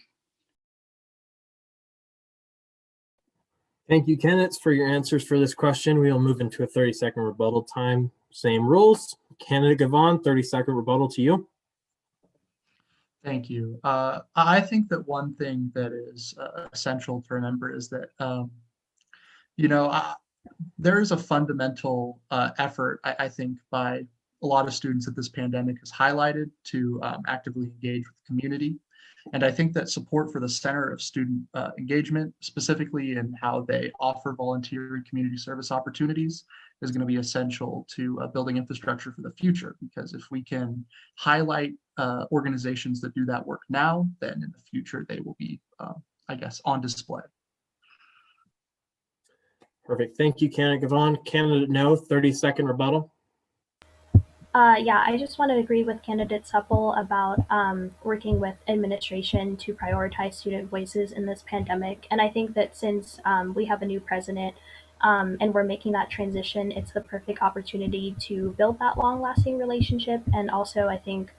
Thank you, candidates, for your answers for this question. We will move into a 30-second rebuttal time. Same rules. Candidate Gavon, 30-second rebuttal to you. Thank you. I think that one thing that is essential to remember is that, there is a fundamental effort, I think, by a lot of students that this pandemic has highlighted to actively engage with the community. And I think that support for the center of student engagement, specifically in how they offer volunteer and community service opportunities, is going to be essential to building infrastructure for the future. Because if we can highlight organizations that do that work now, then in the future they will be, on display. Perfect. Thank you, candidate Gavon. Candidate No, 30-second rebuttal. Yeah, I just want to agree with candidate Supple about working with administration to prioritize student voices in this pandemic. And I think that since we have a new president and we're making that transition, it's the perfect opportunity to build that long-lasting relationship. And also, I think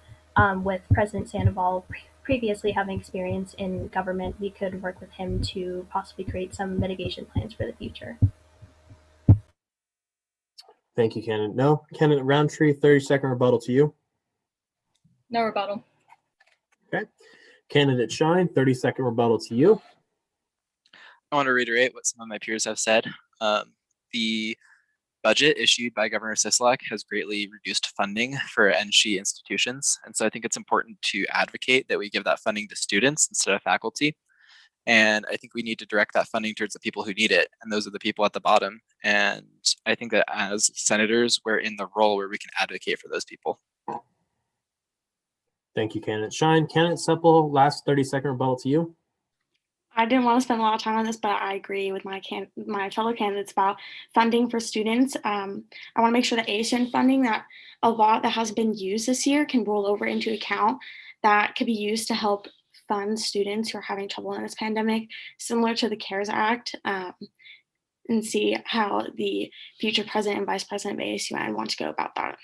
with President Sandoval previously having experience in government, we could work with him to possibly create some mitigation plans for the future. Thank you, candidate no. Candidate Roundtree, 30-second rebuttal to you. No rebuttal. Okay. Candidate Shine, 30-second rebuttal to you. I want to reiterate what some of my peers have said. The budget issued by Governor Sisolak has greatly reduced funding for NSHE institutions. And so I think it's important to advocate that we give that funding to students instead of faculty. And I think we need to direct that funding towards the people who need it. And those are the people at the bottom. And I think that as senators, we're in the role where we can advocate for those people. Thank you, candidate Shine. Candidate Supple, last 30-second rebuttal to you. I didn't want to spend a lot of time on this, but I agree with my fellow candidates about funding for students. I want to make sure that ASUN funding, that a lot that has been used this year, can roll over into account that could be used to help fund students who are having trouble in this pandemic, similar to the CARES Act, and see how the future president and vice president of ASUN want to go about that.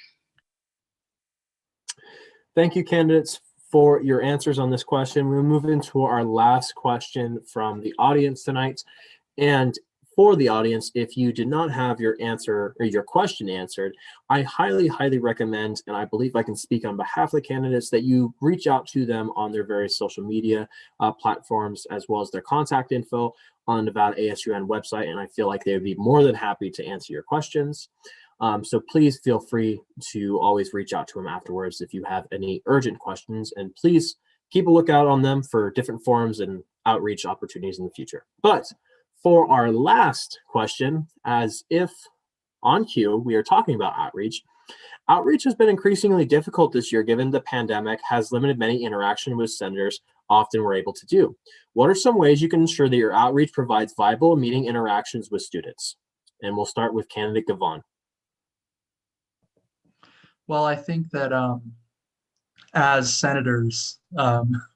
Thank you, candidates, for your answers on this question. We'll move into our last question from the audience tonight. And for the audience, if you did not have your answer or your question answered, I highly, highly recommend, and I believe I can speak on behalf of the candidates, that you reach out to them on their various social media platforms, as well as their contact info on the Nevada ASUN website. And I feel like they would be more than happy to answer your questions. So please feel free to always reach out to them afterwards if you have any urgent questions, and please keep a lookout on them for different forums and outreach opportunities in the future. But for our last question, as if on cue, we are talking about outreach. Outreach has been increasingly difficult this year given the pandemic has limited many interactions with senators often were able to do. What are some ways you can ensure that your outreach provides viable meeting interactions with students? And we'll start with candidate Gavon. Well, I think that as senators,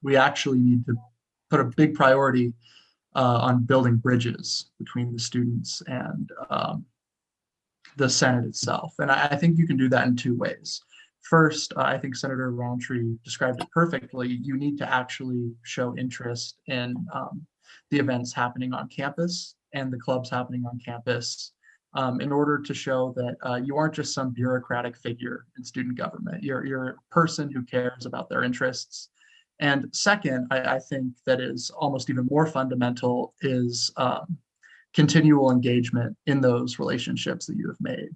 we actually need to put a big priority on building bridges between the students and the Senate itself. And I think you can do that in two ways. First, I think Senator Roundtree described it perfectly. You need to actually show interest in the events happening on campus and the clubs happening on campus, in order to show that you aren't just some bureaucratic figure in student government. You're a person who cares about their interests. And second, I think that is almost even more fundamental is continual engagement in those relationships that you have made,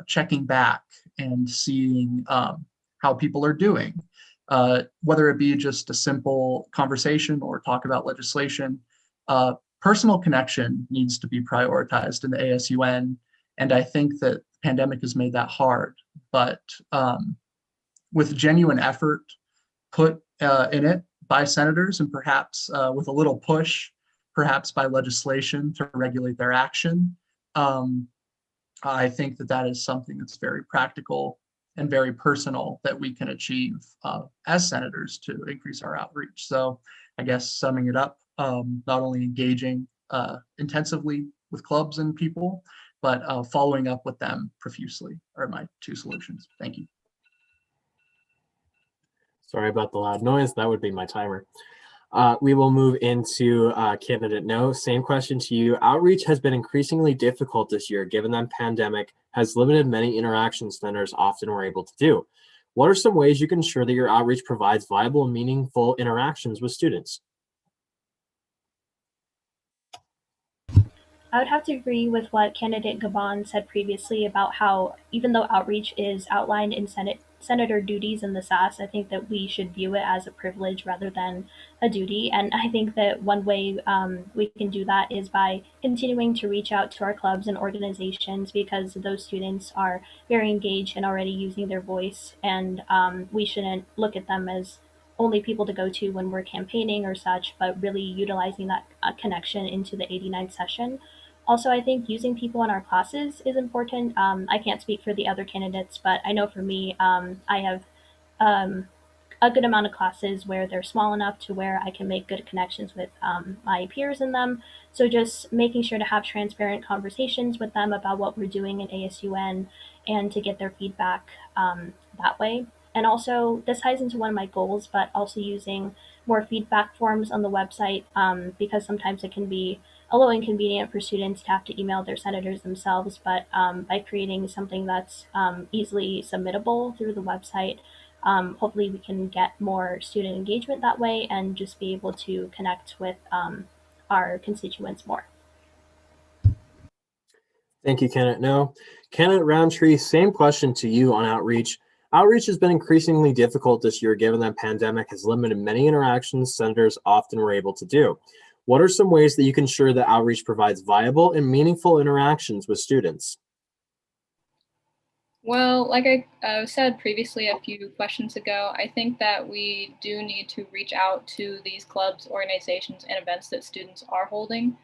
checking back and seeing how people are doing, whether it be just a simple conversation or talk about legislation. Personal connection needs to be prioritized in the ASUN, and I think that the pandemic has made that hard. But with genuine effort put in it by senators, and perhaps with a little push, perhaps by legislation to regulate their action, I think that that is something that's very practical and very personal that we can achieve as senators to increase our outreach. So I guess summing it up, not only engaging intensively with clubs and people, but following up with them profusely are my two solutions. Thank you. Sorry about the loud noise. That would be my timer. We will move into candidate No. Same question to you. Outreach has been increasingly difficult this year, given that pandemic has limited many interactions senators often were able to do. What are some ways you can ensure that your outreach provides viable and meaningful interactions with students? I would have to agree with what candidate Gabon said previously about how even though outreach is outlined in senator duties in the SAS, I think that we should view it as a privilege rather than a duty. And I think that one way we can do that is by continuing to reach out to our clubs and organizations, because those students are very engaged and already using their voice, and we shouldn't look at them as only people to go to when we're campaigning or such, but really utilizing that connection into the 89th session. Also, I think using people in our classes is important. I can't speak for the other candidates, but I know for me, I have a good amount of classes where they're small enough to where I can make good connections with my peers in them. So just making sure to have transparent conversations with them about what we're doing in ASUN and to get their feedback that way. And also, this ties into one of my goals, but also using more feedback forms on the website, because sometimes it can be little inconvenient for students to have to email their senators themselves, but by creating something that's easily submittable through the website, hopefully we can get more student engagement that way and just be able to connect with our constituents more. Thank you, Kenneth. No. Kenneth Roundtree, same question to you on outreach. Outreach has been increasingly difficult this year given that pandemic has limited many interactions senators often were able to do. What are some ways that you can ensure that outreach provides viable and meaningful interactions with students? Well, like I said previously a few questions ago, I think that we do need to reach out to these clubs, organizations, and events that students are holding,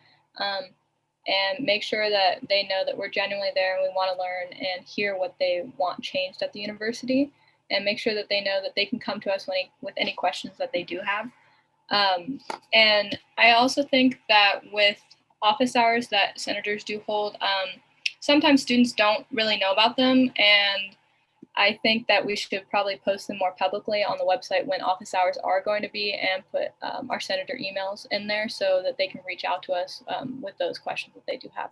and make sure that they know that we're genuinely there and we want to learn and hear what they want changed at the university, and make sure that they know that they can come to us with any questions that they do have. And I also think that with office hours that senators do hold, sometimes students don't really know about them, and I think that we should probably post them more publicly on the website when office hours are going to be, and put our senator emails in there so that they can reach out to us with those questions that they do have.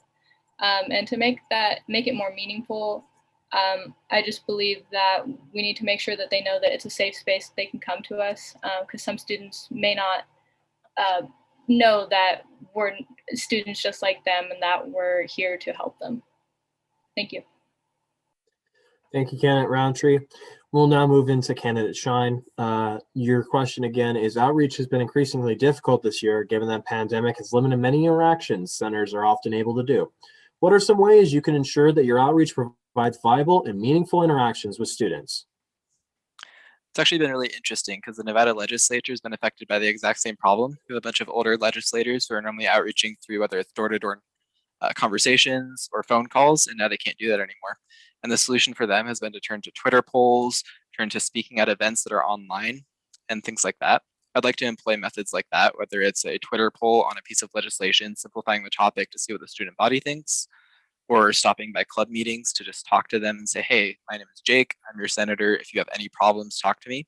And to make it more meaningful, I just believe that we need to make sure that they know that it's a safe space that they can come to us, because some students may not know that we're students just like them and that we're here to help them. Thank you. Thank you, candidate Roundtree. We'll now move into candidate Shine. Your question again is, outreach has been increasingly difficult this year, given that pandemic has limited many interactions centers are often able to do. What are some ways you can ensure that your outreach provides viable and meaningful interactions with students? It's actually been really interesting because the Nevada legislature has been affected by the exact same problem. We have a bunch of older legislators who are normally outreaching through whether it's door-to-door conversations or phone calls, and now they can't do that anymore. And the solution for them has been to turn to Twitter polls, turn to speaking at events that are online, and things like that. I'd like to employ methods like that, whether it's a Twitter poll on a piece of legislation, simplifying the topic to see what the student body thinks, or stopping by club meetings to just talk to them and say, hey, my name is Jake, I'm your senator. If you have any problems, talk to me.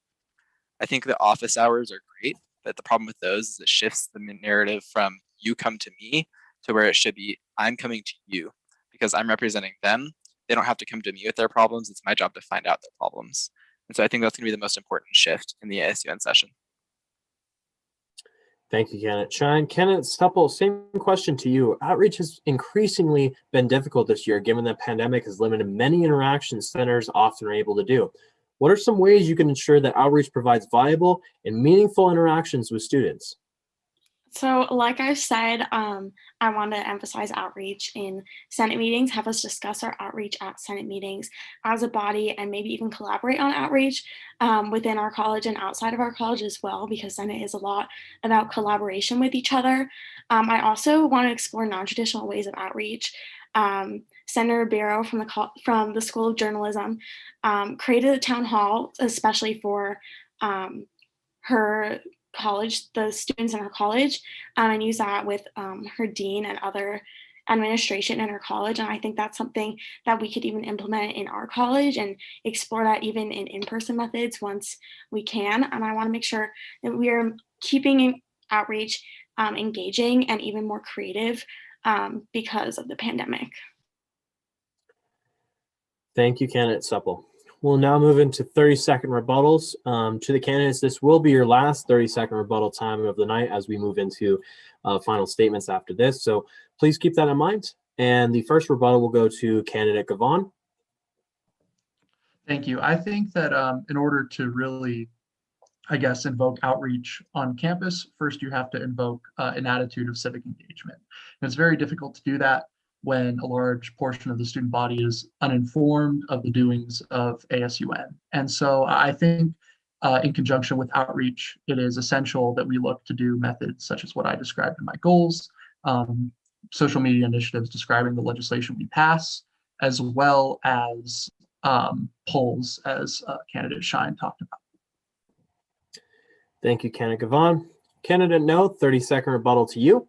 I think that office hours are great, but the problem with those is it shifts the narrative from you come to me to where it should be I'm coming to you because I'm representing them. They don't have to come to me with their problems. It's my job to find out their problems. And so I think that's going to be the most important shift in the ASUN session. Thank you, Kenneth Shine. Kenneth Supple, same question to you. Outreach has increasingly been difficult this year, given that pandemic has limited many interactions centers often are able to do. What are some ways you can ensure that outreach provides viable and meaningful interactions with students? So like I said, I want to emphasize outreach in Senate meetings, have us discuss our outreach at Senate meetings as a body, and maybe even collaborate on outreach within our college and outside of our college as well, because Senate is a lot about collaboration with each other. I also want to explore non-traditional ways of outreach. Senator Barrow from the School of Journalism created a town hall, especially for her college, the students in her college, and use that with her dean and other administration in her college. And I think that's something that we could even implement in our college and explore that even in-person methods once we can. And I want to make sure that we are keeping outreach engaging and even more creative because of the pandemic. Thank you, candidate Supple. We'll now move into 30-second rebuttals. To the candidates, this will be your last 30-second rebuttal time of the night as we move into final statements after this. So please keep that in mind. And the first rebuttal will go to candidate Gavon. Thank you. I think that in order to really, invoke outreach on campus, first you have to invoke an attitude of civic engagement. And it's very difficult to do that when a large portion of the student body is uninformed of the doings of ASUN. And so I think in conjunction with outreach, it is essential that we look to do methods such as what I described in my goals, social media initiatives describing the legislation we pass, as well as polls, as candidate Shine talked about. Thank you, candidate Gavon. Candidate No, 30-second rebuttal to you.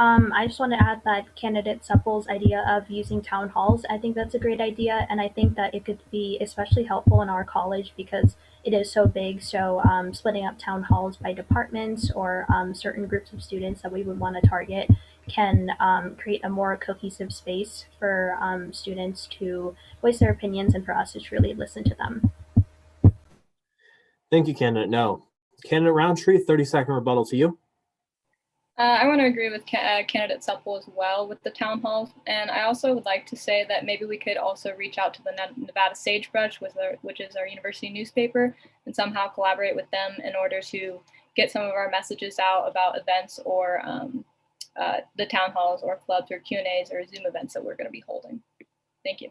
I just want to add that candidate Supple's idea of using town halls, I think that's a great idea, and I think that it could be especially helpful in our college because it is so big. So splitting up town halls by departments or certain groups of students that we would want to target can create a more cohesive space for students to voice their opinions and for us to truly listen to them. Thank you, candidate No. Candidate Roundtree, 30-second rebuttal to you. I want to agree with candidate Supple as well with the town halls. And I also would like to say that maybe we could also reach out to the Nevada Sagebrush, which is our university newspaper, and somehow collaborate with them in order to get some of our messages out about events or the town halls or clubs or Q&As or Zoom events that we're going to be holding. Thank you.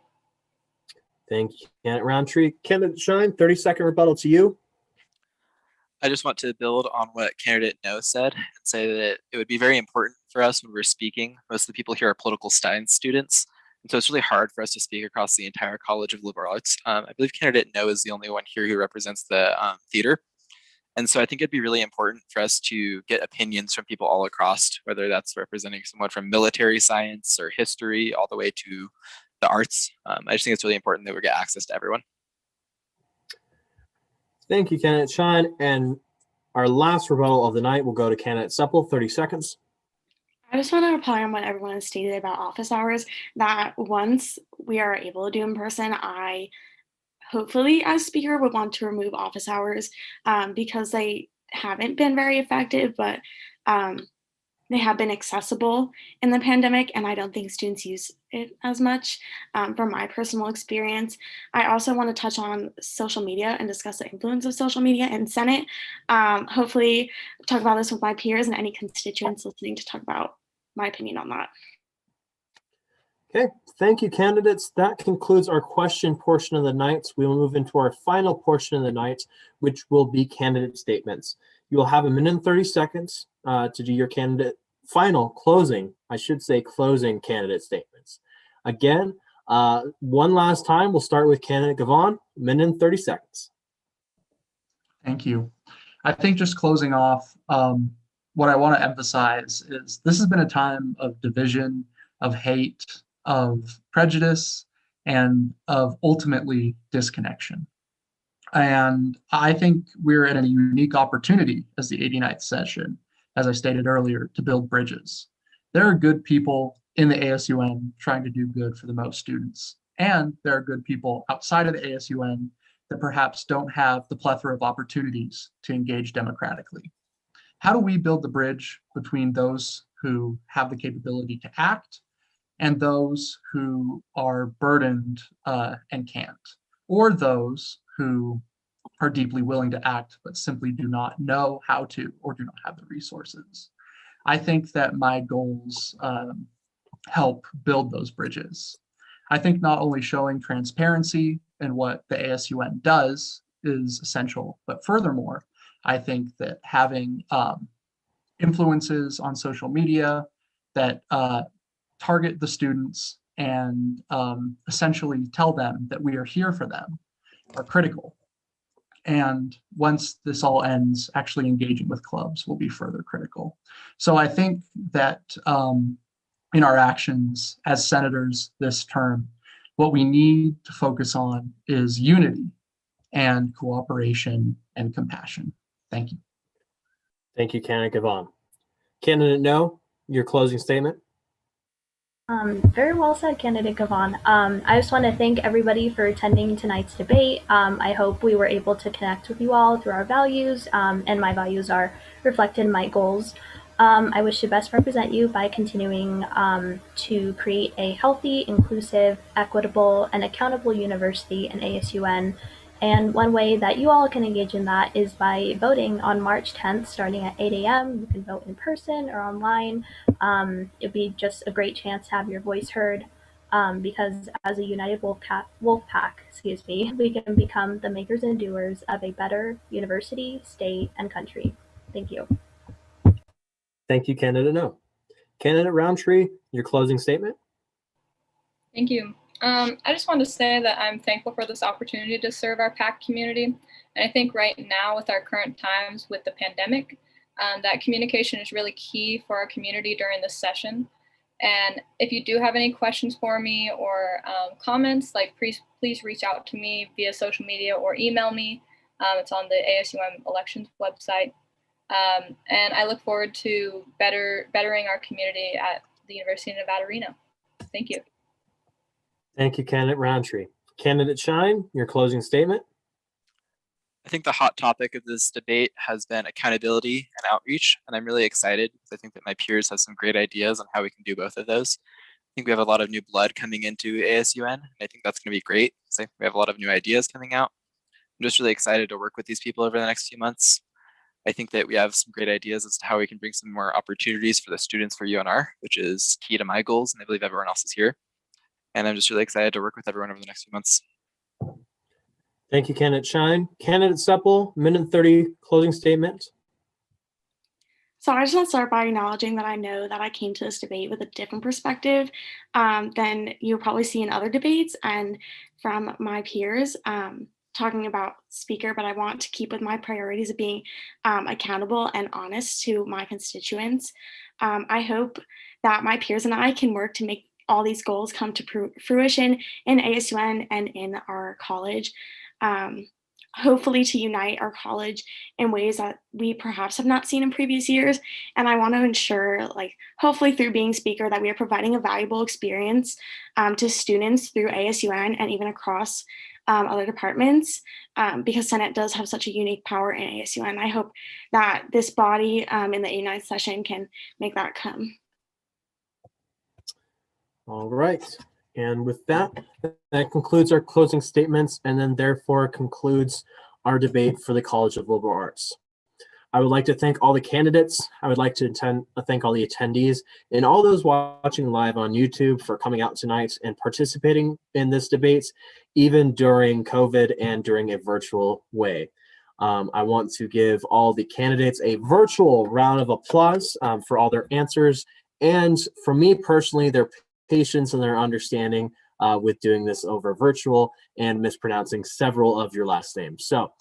Thank you, candidate Roundtree. Candidate Shine, 30-second rebuttal to you. I just want to build on what candidate No said and say that it would be very important for us when we're speaking. Most of the people here are political science students, and so it's really hard for us to speak across the entire College of Liberal Arts. I believe candidate No is the only one here who represents the theater. And so I think it'd be really important for us to get opinions from people all across, whether that's representing someone from military science or history, all the way to the arts. I just think it's really important that we get access to everyone. Thank you, candidate Shine. And our last rebuttal of the night will go to candidate Supple, 30 seconds. I just want to reply on what everyone has stated about office hours, that once we are able to do in person, I hopefully as speaker would want to remove office hours because they haven't been very effective, but they have been accessible in the pandemic, and I don't think students use it as much from my personal experience. I also want to touch on social media and discuss the influence of social media in Senate. Hopefully talk about this with my peers and any constituents listening to talk about my opinion on that. Okay, thank you, candidates. That concludes our question portion of the night. We will move into our final portion of the night, which will be candidate statements. You will have 1 minute and 30 seconds to do your closing candidate statements. Again, one last time, we'll start with candidate Gavon, 1 minute and 30 seconds. Thank you. I think just closing off, what I want to emphasize is this has been a time of division, of hate, of prejudice, and of ultimately disconnection. And I think we're in a unique opportunity as the 89th session, as I stated earlier, to build bridges. There are good people in the ASUN trying to do good for the most students. And there are good people outside of the ASUN that perhaps don't have the plethora of opportunities to engage democratically. How do we build the bridge between those who have the capability to act and those who are burdened and can't, or those who are deeply willing to act but simply do not know how to or do not have the resources? I think that my goals help build those bridges. I think not only showing transparency in what the ASUN does is essential, but furthermore, I think that having influences on social media that target the students and essentially tell them that we are here for them are critical. And once this all ends, actually engaging with clubs will be further critical. So I think that in our actions as senators this term, what we need to focus on is unity and cooperation and compassion. Thank you. Thank you, candidate Gavon. Candidate No, your closing statement. Very well said, candidate Gavon. I just want to thank everybody for attending tonight's debate. I hope we were able to connect with you all through our values, and my values are reflected in my goals. I wish to best represent you by continuing to create a healthy, inclusive, equitable, and accountable university in ASUN. And one way that you all can engage in that is by voting on March 10th, starting at 8 a.m. You can vote in person or online. It'd be just a great chance to have your voice heard, because as a united wolf pack, we can become the makers and doers of a better university, state, and country. Thank you. Thank you, candidate No. Candidate Roundtree, your closing statement. Thank you. I just want to say that I'm thankful for this opportunity to serve our PAC community. And I think right now with our current times with the pandemic, that communication is really key for our community during this session. And if you do have any questions for me or comments, like please reach out to me via social media or email me. It's on the ASUN elections website. And I look forward to bettering our community at the University of Nevada, Reno. Thank you. Thank you, candidate Roundtree. Candidate Shine, your closing statement. I think the hot topic of this debate has been accountability and outreach, and I'm really excited because I think that my peers have some great ideas on how we can do both of those. I think we have a lot of new blood coming into ASUN, and I think that's going to be great because we have a lot of new ideas coming out. I'm just really excited to work with these people over the next few months. I think that we have some great ideas as to how we can bring some more opportunities for the students for UNR, which is key to my goals, and I believe everyone else is here. And I'm just really excited to work with everyone over the next few months. Thank you, candidate Shine. Candidate Supple, minute 30 closing statement. So I just want to start by acknowledging that I know that I came to this debate with a different perspective than you'll probably see in other debates and from my peers talking about speaker, but I want to keep with my priorities of being accountable and honest to my constituents. I hope that my peers and I can work to make all these goals come to fruition in ASUN and in our college. Hopefully to unite our college in ways that we perhaps have not seen in previous years. And I want to ensure, like, hopefully through being speaker, that we are providing a valuable experience to students through ASUN and even across other departments, because Senate does have such a unique power in ASUN. I hope that this body in the 89th session can make that come. All right. And with that, that concludes our closing statements and then therefore concludes our debate for the College of Liberal Arts. I would like to thank all the candidates. I would like to thank all the attendees and all those watching live on YouTube for coming out tonight and participating in this debate, even during COVID and during a virtual way. I want to give all the candidates a virtual round of applause for all their answers. And for me personally, their patience and their understanding with doing this over virtual and mispronouncing several of your last names. So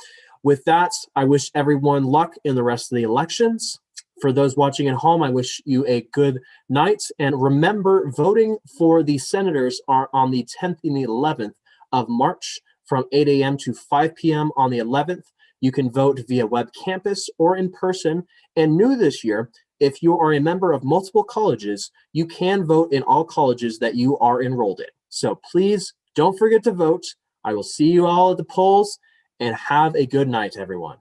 with that, I wish everyone luck in the rest of the elections. For those watching at home, I wish you a good night. And remember, voting for the senators are on the 10th and the 11th of March from 8 a.m. to 5 p.m. on the 11th. You can vote via web campus or in person. And new this year, if you are a member of multiple colleges, you can vote in all colleges that you are enrolled in. So please don't forget to vote. I will see you all at the polls and have a good night, everyone.